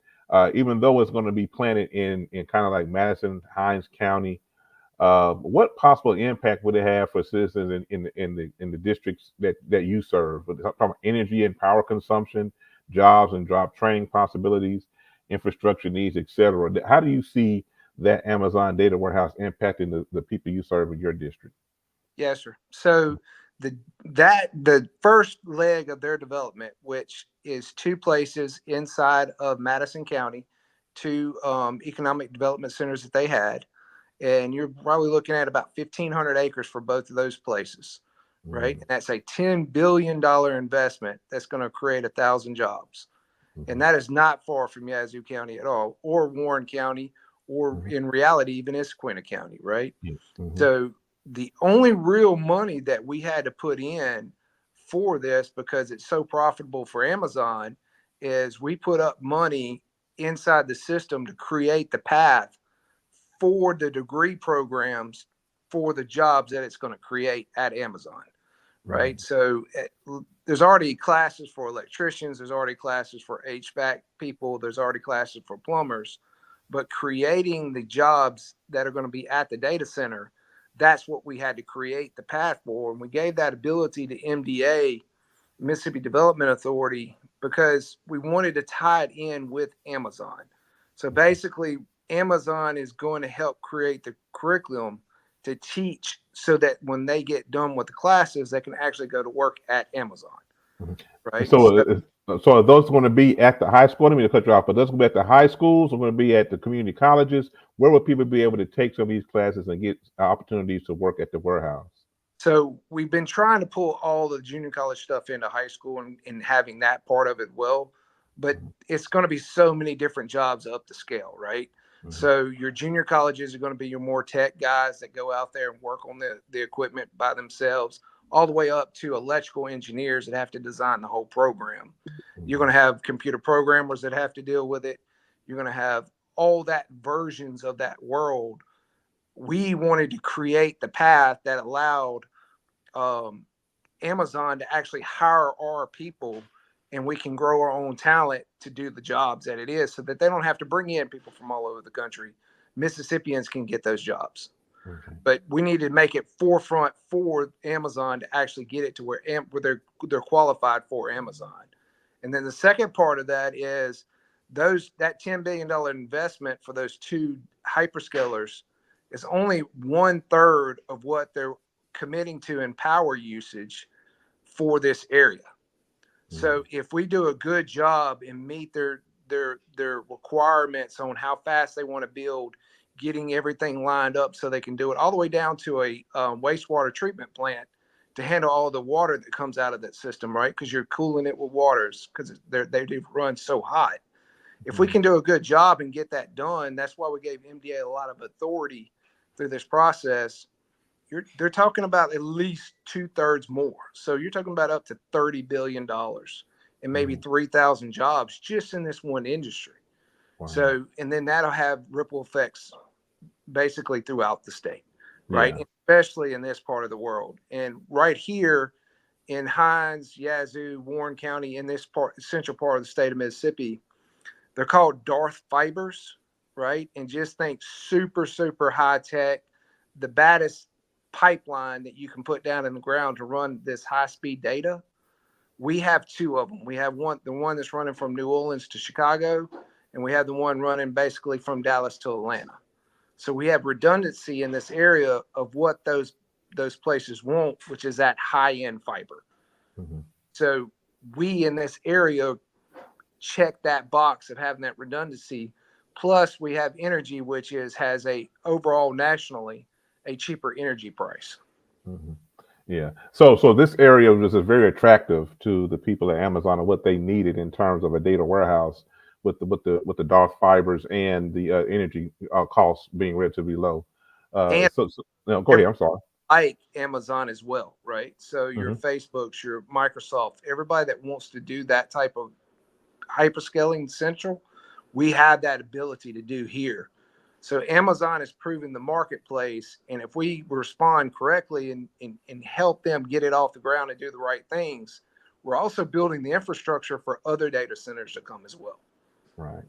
even though it's going to be planted in kind of like Madison, Hinds County, what possible impact would it have for citizens in the districts that you serve? Talking about energy and power consumption, jobs and job training possibilities, infrastructure needs, etc. How do you see that Amazon data warehouse impacting the people you serve in your district? Yes, sir. So the first leg of their development, which is 2 places inside of Madison County, 2 economic development centers that they had, and you're probably looking at about 1,500 acres for both of those places, right? And that's a $10 billion investment that's going to create 1,000 jobs. And that is not far from Yazoo County at all, or Warren County, or in reality, even Issaquah County, right? So the only real money that we had to put in for this, because it's so profitable for Amazon, is we put up money inside the system to create the path for the degree programs for the jobs that it's going to create at Amazon, right? So there's already classes for electricians, there's already classes for HVAC people, there's already classes for plumbers, but creating the jobs that are going to be at the data center, that's what we had to create the path for. And we gave that ability to MDA, Mississippi Development Authority, because we wanted to tie it in with Amazon. So basically, Amazon is going to help create the curriculum to teach so that when they get done with the classes, they can actually go to work at Amazon, right? So are those going to be at the high school? I didn't mean to cut you off, but those going to be at the high schools or going to be at the community colleges? Where will people be able to take some of these classes and get opportunities to work at the warehouse? So we've been trying to pull all the junior college stuff into high school and having that part of it well, but it's going to be so many different jobs up the scale, right? So your junior colleges are going to be your more tech guys that go out there and work on the equipment by themselves, all the way up to electrical engineers that have to design the whole program. You're going to have computer programmers that have to deal with it. You're going to have all that versions of that world. We wanted to create the path that allowed Amazon to actually hire our people, and we can grow our own talent to do the jobs that it is, so that they don't have to bring in people from all over the country. Mississippians can get those jobs. But we need to make it forefront for Amazon to actually get it to where they're qualified for Amazon. And then the second part of that is that $10 billion investment for those two hyperscalers is only 1/3 of what they're committing to in power usage for this area. So if we do a good job and meet their requirements on how fast they want to build, getting everything lined up so they can do it all the way down to a wastewater treatment plant to handle all the water that comes out of that system, right? Because you're cooling it with waters because they do run so hot. If we can do a good job and get that done, that's why we gave MDA a lot of authority through this process. They're talking about at least 2/3 more. So you're talking about up to $30 billion and maybe 3,000 jobs just in this one industry. Wow. So, and then that'll have ripple effects basically throughout the state, right? Yeah. Especially in this part of the world. And right here in Hinds, Yazoo, Warren County, in this central part of the state of Mississippi, they're called Darth fibers, right? And just think super, super high tech, the baddest pipeline that you can put down in the ground to run this high speed data. We have two of them. We have the one that's running from New Orleans to Chicago, and we have the one running basically from Dallas to Atlanta. So we have redundancy in this area of what those places want, which is that high end fiber. So we in this area check that box of having that redundancy. Plus we have energy, which has a overall nationally a cheaper energy price. Yeah. So this area was very attractive to the people at Amazon and what they needed in terms of a data warehouse with the dark fibers and the energy costs being relatively low. And go ahead. I'm sorry. Like Amazon as well, right? So your Facebooks, your Microsoft, everybody that wants to do that type of hyperscaling central, we have that ability to do here. So Amazon is proving the marketplace, and if we respond correctly and help them get it off the ground and do the right things, we're also building the infrastructure for other data centers to come as well. Right.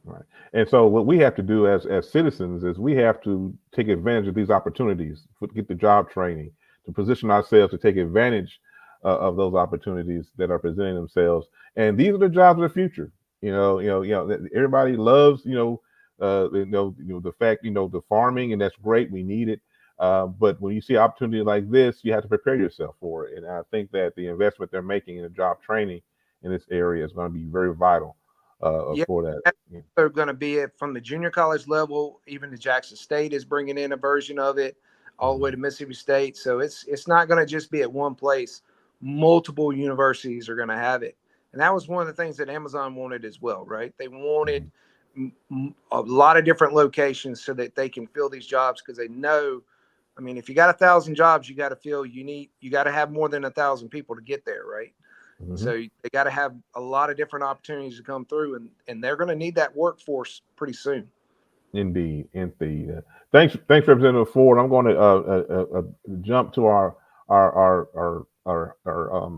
And so what we have to do as citizens is we have to take advantage of these opportunities, get the job training, to position ourselves to take advantage of those opportunities that are presenting themselves. And these are the jobs of the future. Everybody loves, the fact, the farming, and that's great. We need it. But when you see opportunity like this, you have to prepare yourself for it. And I think that the investment they're making in the job training in this area is going to be very vital for that. They're going to be it from the junior college level. Even the Jackson State is bringing in a version of it all the way to Mississippi State. So it's not going to just be at one place. Multiple universities are going to have it. And that was one of the things that Amazon wanted as well, right? They wanted a lot of different locations so that they can fill these jobs, because they know, if you got 1,000 jobs, you got to fill, you got to have more than 1,000 people to get there, right? Mhm. So they got to have a lot of different opportunities to come through, and they're going to need that workforce pretty soon. Indeed, indeed. Thanks, Representative Ford. I'm going to jump to our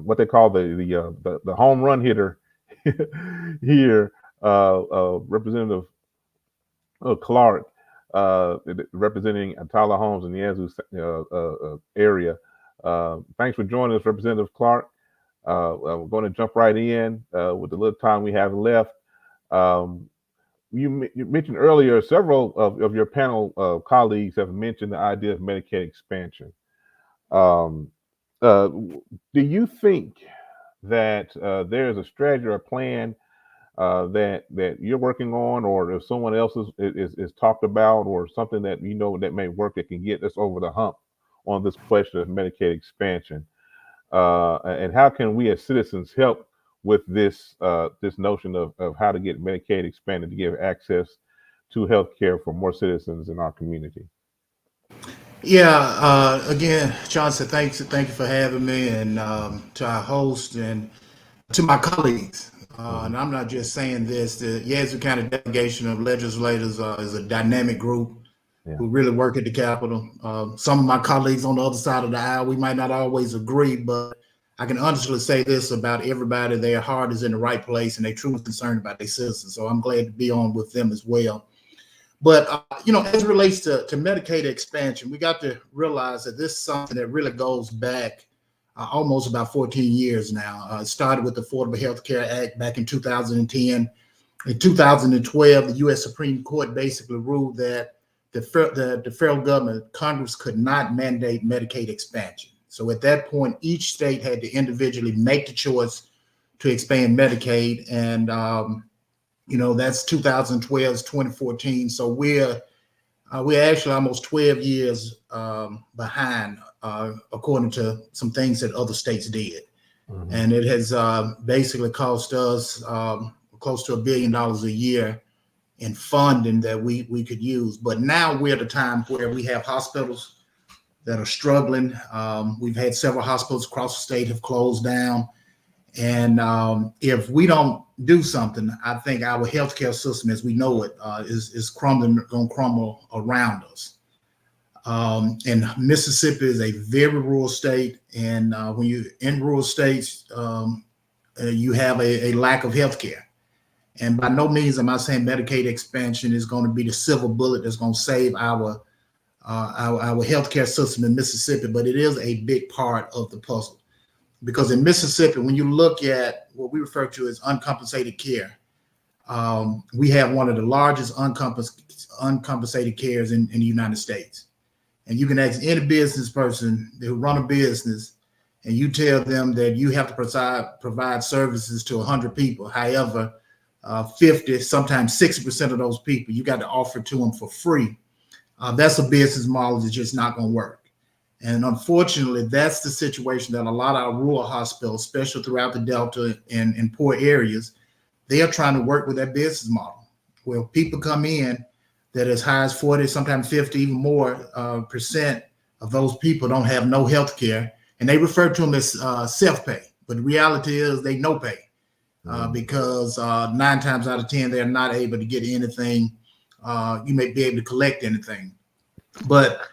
what they call the home run hitter here, Representative Clark, representing Tyler Holmes in the Yazoo area. Thanks for joining us, Representative Clark. We're going to jump right in with the little time we have left. You mentioned earlier, several of your panel colleagues have mentioned the idea of Medicaid expansion. Do you think that there is a strategy or a plan that you're working on, or if someone else is talked about, or something that you know that may work that can get us over the hump on this question of Medicaid expansion? And how can we as citizens help with this notion of how to get Medicaid expanded to give access to health care for more citizens in our community? Yeah, again, Johnson, thank you for having me, and to our host and to my colleagues. And I'm not just saying this, the Yazoo County delegation of legislators is a dynamic group who really work at the Capitol. Some of my colleagues on the other side of the aisle, we might not always agree, but I can honestly say this about everybody: their heart is in the right place and they're truly concerned about their citizens. So I'm glad to be on with them as well. But, as it relates to Medicaid expansion, we got to realize that this is something that really goes back almost about 14 years now. It started with the Affordable Health Care Act back in 2010. In 2012, the U.S. Supreme Court basically ruled that the federal government, Congress, could not mandate Medicaid expansion. So at that point, each state had to individually make the choice to expand Medicaid. And, that's 2012 to 2014. So we're actually almost 12 years behind, according to some things that other states did. Mm-hmm. And it has basically cost us close to $1 billion a year in funding that we could use. But now we're at a time where we have hospitals that are struggling. We've had several hospitals across the state have closed down. And if we don't do something, I think our healthcare system as we know it is going to crumble around us. And Mississippi is a very rural state. And when you're in rural states, you have a lack of healthcare. And by no means am I saying Medicaid expansion is going to be the silver bullet that's going to save our healthcare system in Mississippi, but it is a big part of the puzzle. Because in Mississippi, when you look at what we refer to as uncompensated care, we have one of the largest uncompensated cares in the United States. And you can ask any business person who run a business, and you tell them that you have to provide services to 100 people. However, 50, sometimes 60% of those people, you got to offer to them for free. That's a business model that's just not going to work. And unfortunately, that's the situation that a lot of our rural hospitals, especially throughout the Delta and in poor areas, they are trying to work with that business model where people come in that as high as 40, sometimes 50, even more percent of those people don't have no health care. And they refer to them as self-pay. But the reality is they no pay because 9 times out of 10, they're not able to get anything. You may be able to collect anything. But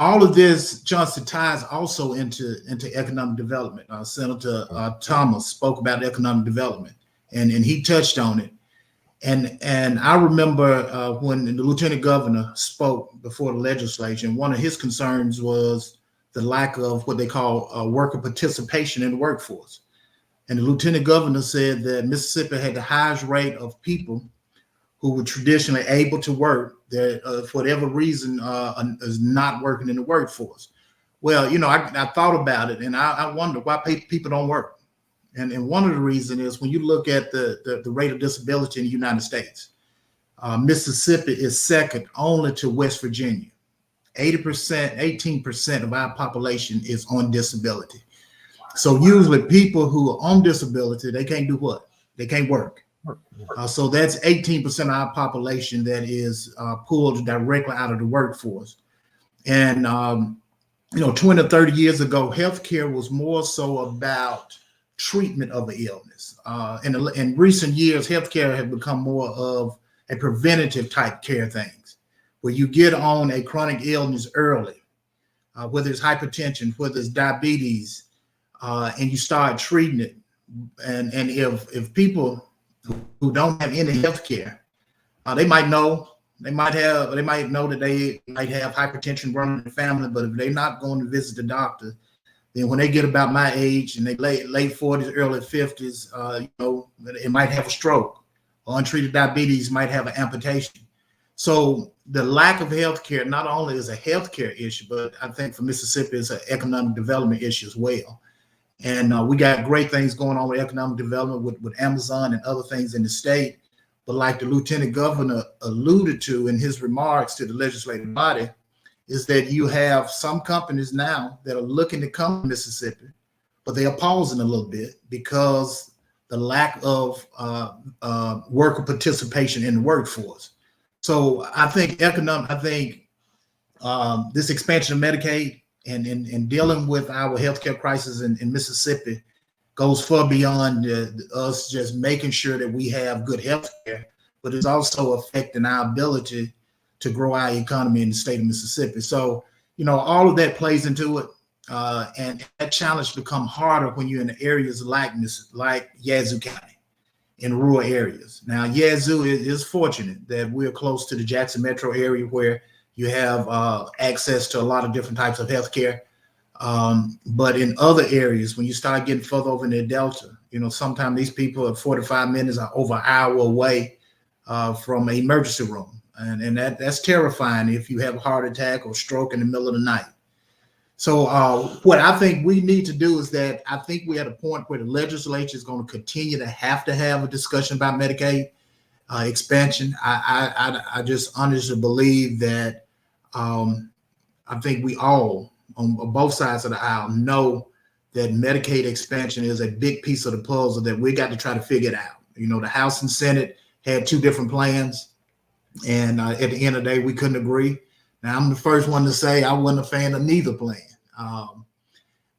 all of this, Johnson, ties also into economic development. Senator Thomas spoke about economic development, and he touched on it. And I remember when the lieutenant governor spoke before the legislature, one of his concerns was the lack of what they call worker participation in the workforce. And the lieutenant governor said that Mississippi had the highest rate of people who were traditionally able to work that for whatever reason is not working in the workforce. Well, I thought about it and I wonder why people don't work. And one of the reasons is when you look at the rate of disability in the United States, Mississippi is second only to West Virginia. 18% of our population is on disability. So usually people who are on disability, they can't do what? They can't work. So that's 18% of our population that is pulled directly out of the workforce. And, 20 or 30 years ago, healthcare was more so about treatment of an illness. In recent years, healthcare has become more of a preventative type care things, where you get on a chronic illness early, whether it's hypertension, whether it's diabetes, and you start treating it. And if people who don't have any healthcare, they might know they might know that they might have hypertension running in the family, but if they're not going to visit the doctor, then when they get about my age and they late 40s, early 50s, it might have a stroke, or untreated diabetes might have an amputation. So the lack of health care not only is a healthcare issue, but I think for Mississippi it's an economic development issue as well. And we got great things going on with economic development with Amazon and other things in the state. But like the lieutenant governor alluded to in his remarks to the legislative body, is that you have some companies now that are looking to come to Mississippi, but they are pausing a little bit because the lack of worker participation in the workforce. So I think this expansion of Medicaid and dealing with our healthcare crisis in Mississippi goes far beyond us just making sure that we have good healthcare, but it's also affecting our ability to grow our economy in the state of Mississippi. So, all of that plays into it. And that challenge become harder when you're in areas like Yazoo County, in rural areas. Now, Yazoo is fortunate that we're close to the Jackson metro area where you have access to a lot of different types of healthcare. But in other areas, when you start getting further over in the Delta, sometimes these people are 45 minutes or over an hour away from an emergency room. And that's terrifying if you have a heart attack or stroke in the middle of the night. So what I think we need to do is that I think we're at a point where the legislature is going to continue to have a discussion about Medicaid expansion. I just honestly believe that I think we all on both sides of the aisle know that Medicaid expansion is a big piece of the puzzle that we got to try to figure it out. The House and Senate had two different plans, and at the end of the day, we couldn't agree. Now, I'm the first one to say I wasn't a fan of neither plan.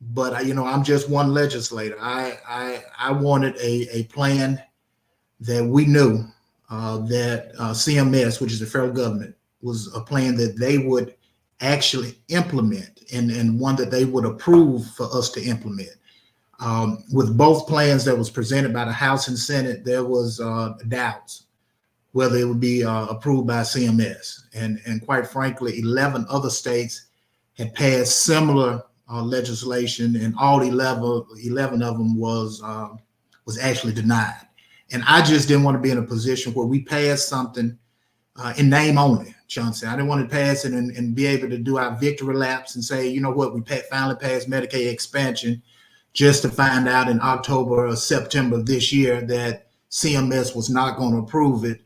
But I'm just one legislator. I wanted a plan that we knew that CMS, which is the federal government, was a plan that they would actually implement and one that they would approve for us to implement. With both plans that was presented by the House and Senate, there was doubts whether it would be approved by CMS. And quite frankly, 11 other states had passed similar legislation, and all 11 of them was actually denied. And I just didn't want to be in a position where we passed something in name only, Chauncey. I didn't want to pass it and be able to do our victory laps and say, you know what, we finally passed Medicaid expansion, just to find out in October or September of this year that CMS was not going to approve it.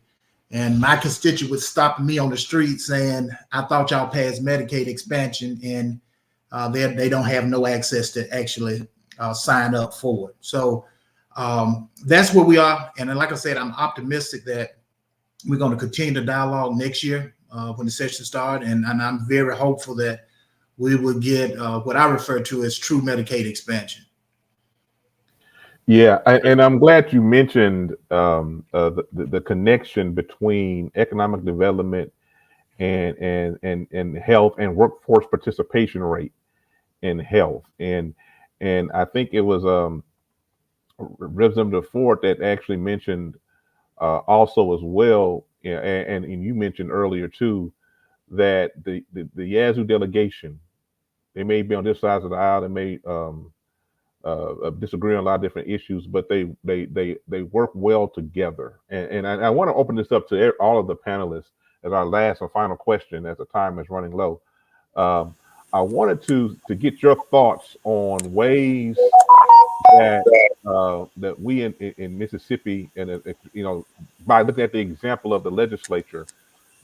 And my constituents stopping me on the street saying, I thought y'all passed Medicaid expansion, and they don't have no access to actually sign up for it. So that's where we are. And then, like I said, I'm optimistic that we're going to continue the dialogue next year when the session starts. And I'm very hopeful that we will get what I refer to as true Medicaid expansion. Yeah, and I'm glad you mentioned the connection between economic development and health and workforce participation rate in health. And I think it was Representative Ford that actually mentioned also as well, and you mentioned earlier too, that the Yazoo delegation, they may be on this side of the aisle, they may disagree on a lot of different issues, but they work well together. And I want to open this up to all of the panelists as our last and final question, as the time is running low. I wanted to get your thoughts on ways that we in Mississippi, and by looking at the example of the legislature,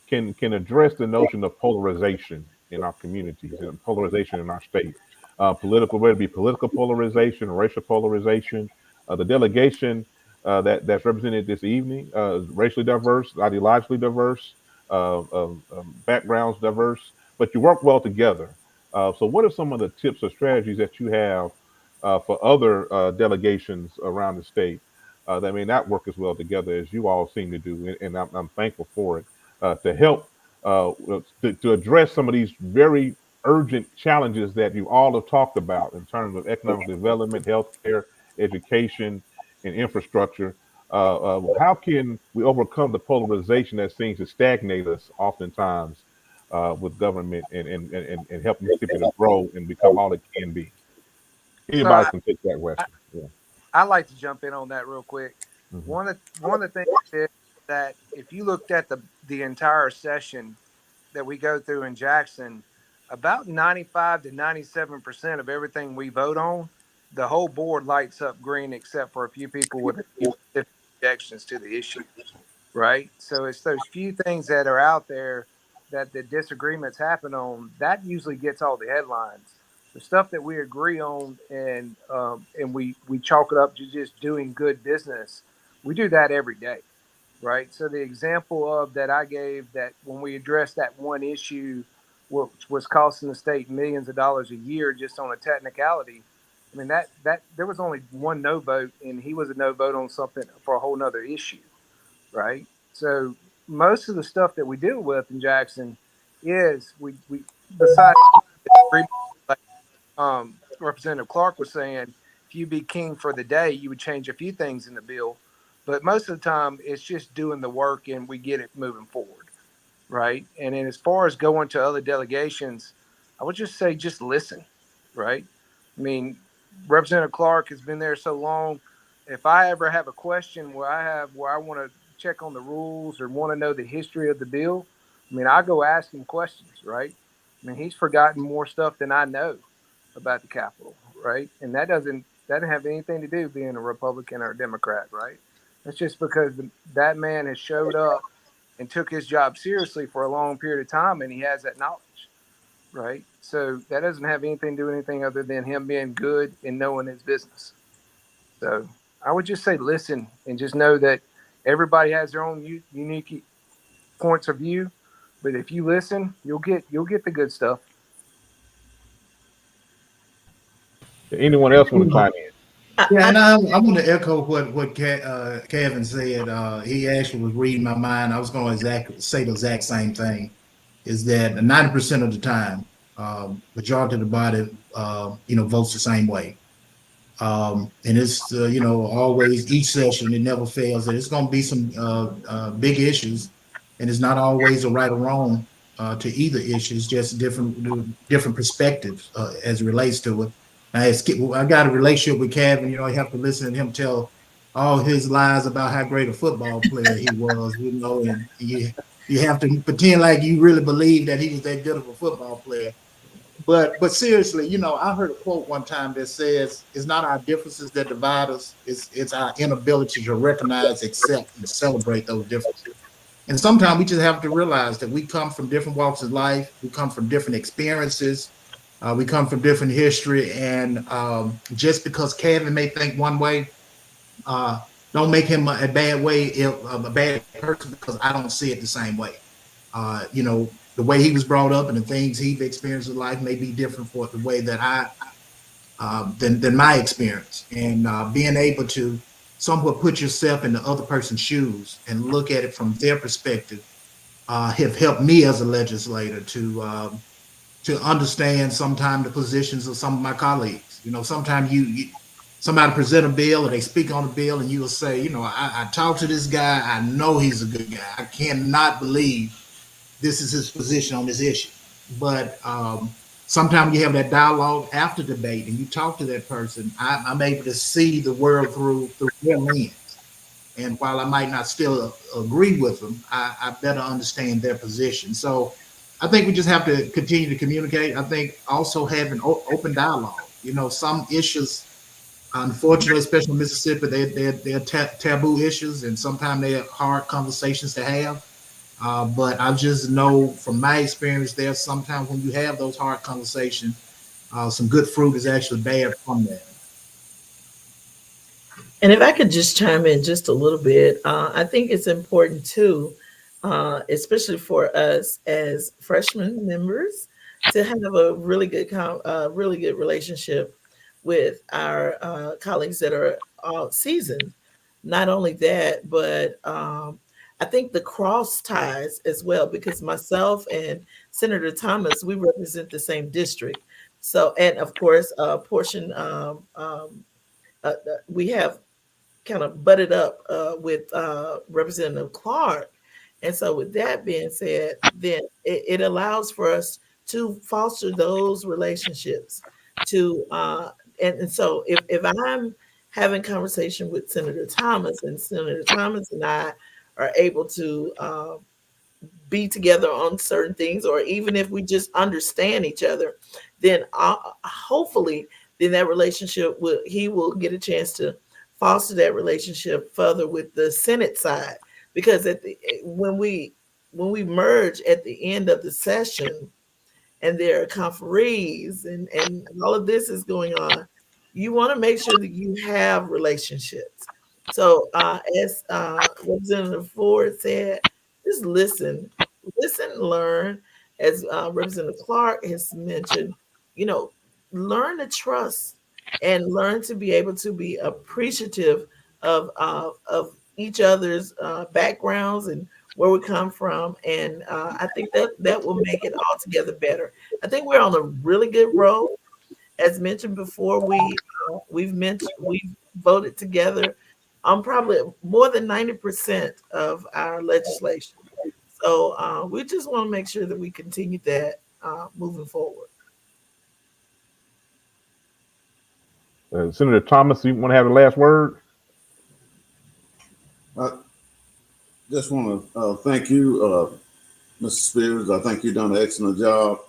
can address the notion of polarization in our communities and polarization in our state. Political, whether it be political polarization, racial polarization. The delegation that's represented this evening, racially diverse, ideologically diverse, backgrounds diverse, but you work well together. So what are some of the tips or strategies that you have for other delegations around the state that may not work as well together as you all seem to do, and I'm thankful for it to help to address some of these very urgent challenges that you all have talked about in terms of economic development, healthcare, education, and infrastructure. How can we overcome the polarization that seems to stagnate us oftentimes with government and help Mississippi to grow and become all it can be? So Anybody can take that I, question. Yeah. I like to jump in on that real quick. Mhm. One of the things is that if you looked at the entire session that we go through in Jackson, about 95 to 97% of everything we vote on, the whole board lights up green except for a few people with a few specific objections to the issue, right? So it's those few things that are out there that the disagreements happen on that usually gets all the headlines. The stuff that we agree on and we chalk it up to just doing good business. We do that every day, right? So the example of that I gave that when we addressed that one issue, which was costing the state millions of dollars a year just on a technicality. I mean that there was only one no vote, and he was a no vote on something for a whole nother issue, right? So most of the stuff that we deal with in Jackson is we besides like Representative Clark was saying, if you be king for the day, you would change a few things in the bill, but most of the time it's just doing the work and we get it moving forward, right? And then as far as going to other delegations, I would just say just listen, right? I mean, Representative Clark has been there so long. If I ever have a question where I want to check on the rules or want to know the history of the bill, I mean, I go ask him questions, right? I mean, he's forgotten more stuff than I know about the Capitol, right? And that doesn't have anything to do with being a Republican or a Democrat, right? That's just because that man has showed up and took his job seriously for a long period of time, and he has that knowledge, right? So that doesn't have anything to do with anything other than him being good and knowing his business. So I would just say listen and just know that everybody has their own unique points of view, but if you listen, you'll get the good stuff. Anyone else want to chime in? Yeah, and I want to echo what Kevin said. He actually was reading my mind. I was going to say the exact same thing. Is that 90% of the time, majority of the body, votes the same way. And it's always each session it never fails that it's going to be some big issues, and it's not always a right or wrong to either issue. It's just different perspectives as it relates to it. I got a relationship with Kevin. You have to listen to him tell all his lies about how great a football player he was. And you have to pretend like you really believe that he was that good of a football player. But seriously, I heard a quote one time that says, "It's not our differences that divide us; it's our inability to recognize, accept, and celebrate those differences." And sometimes we just have to realize that we come from different walks of life, we come from different experiences, we come from different history, and just because Kevin may think one way, uh, don't make him a bad a bad person because I don't see it the same way. The way he was brought up and the things he's experienced in life may be different for the way that than my experience. And being able to somewhat put yourself in the other person's shoes and look at it from their perspective have helped me as a legislator to understand sometimes the positions of some of my colleagues. Sometimes somebody present a bill or they speak on a bill and you will say, I talked to this guy. I know he's a good guy. I cannot believe this is his position on this issue. But sometimes you have that dialogue after debate and you talk to that person, I'm able to see the world through their lens. And while I might not still agree with them, I better understand their position. So I think we just have to continue to communicate. I think also having open dialogue. Some issues, unfortunately, especially in Mississippi, they're taboo issues, and sometimes they're hard conversations to have. But I just know from my experience there, sometimes when you have those hard conversations, some good fruit is actually bared from that. And if I could just chime in just a little bit, I think it's important too, especially for us as freshman members, to have a really good relationship with our colleagues that are seasoned. Not only that, but I think the cross ties as well, because myself and Senator Thomas, we represent the same district. So, and of course, portion we have kind of butted up with Representative Clark. And so, with that being said, then it allows for us to foster those relationships. To and so, if I'm having conversation with Senator Thomas, and Senator Thomas and I are able to be together on certain things, or even if we just understand each other, then hopefully, then that relationship will he will get a chance to foster that relationship further with the Senate side, because when we merge at the end of the session, and there are conferees, and all of this is going on, you want to make sure that you have relationships. So as Representative Ford said, just listen, learn. As Representative Clark has mentioned, you know, learn to trust and learn to be able to be appreciative of each other's backgrounds and where we come from. And I think that will make it all together better. I think we're on a really good road. As mentioned before, we've voted together on probably more than 90% of our legislation. So we just want to make sure that we continue that moving forward. Senator Thomas, you want to have the last word? I just want to thank you, Mr. Spears. I think you've done an excellent job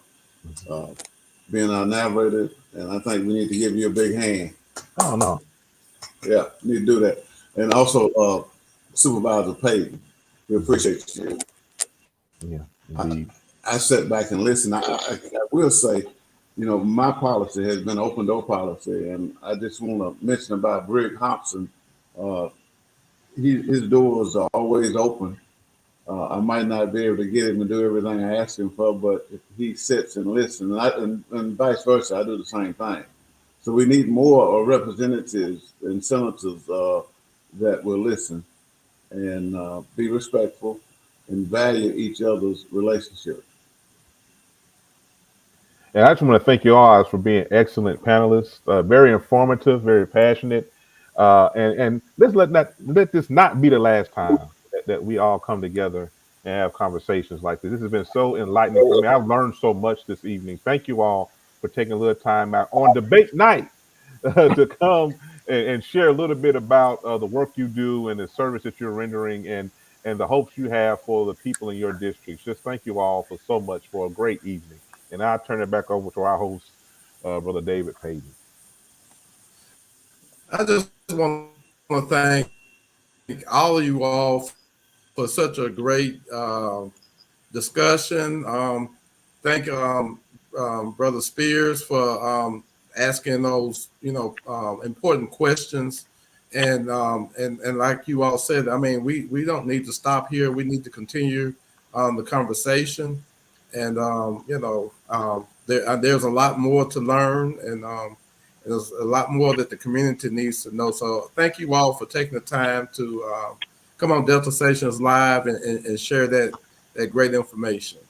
being our narrator, and I think we need to give you a big hand. Oh, no. Yeah, need to do that. And also, Supervisor Payton, we appreciate you. Yeah, indeed. I sat back and listened. I will say, you know, my policy has been open door policy, and I just want to mention about Brig Hobson. His doors are always open. I might not be able to get him to do everything I ask him for, but if he sits and listens, and vice versa, I do the same thing. So we need more representatives and senators that will listen and be respectful and value each other's relationship. And I just want to thank you all for being excellent panelists, very informative, very passionate. And let this not be the last time that we all come together and have conversations like this. This has been so enlightening for me. I've learned so much this evening. Thank you all for taking a little time out on debate night to come and share a little bit about the work you do and the service that you're rendering and the hopes you have for the people in your districts. Just thank you all for so much for a great evening. And I'll turn it back over to our host, Brother David Payton. I just want to thank all of you all for such a great discussion. Thank Brother Spears for asking those important questions. And like you all said, I mean, we don't need to stop here. We need to continue the conversation. And there's a lot more to learn, and there's a lot more that the community needs to know. So thank you all for taking the time to come on Deltasations Live and share that great information.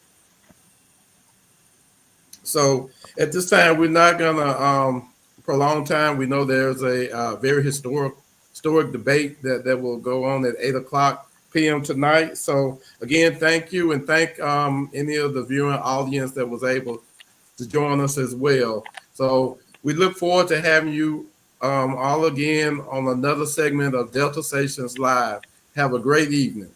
So at this time, we're not gonna prolong time. We know there's a very historic debate that will go on at 8:00 p.m. tonight. So again, thank you, and thank any of the viewing audience that was able to join us as well. So we look forward to having you all again on another segment of Deltasations Live. Have a great evening.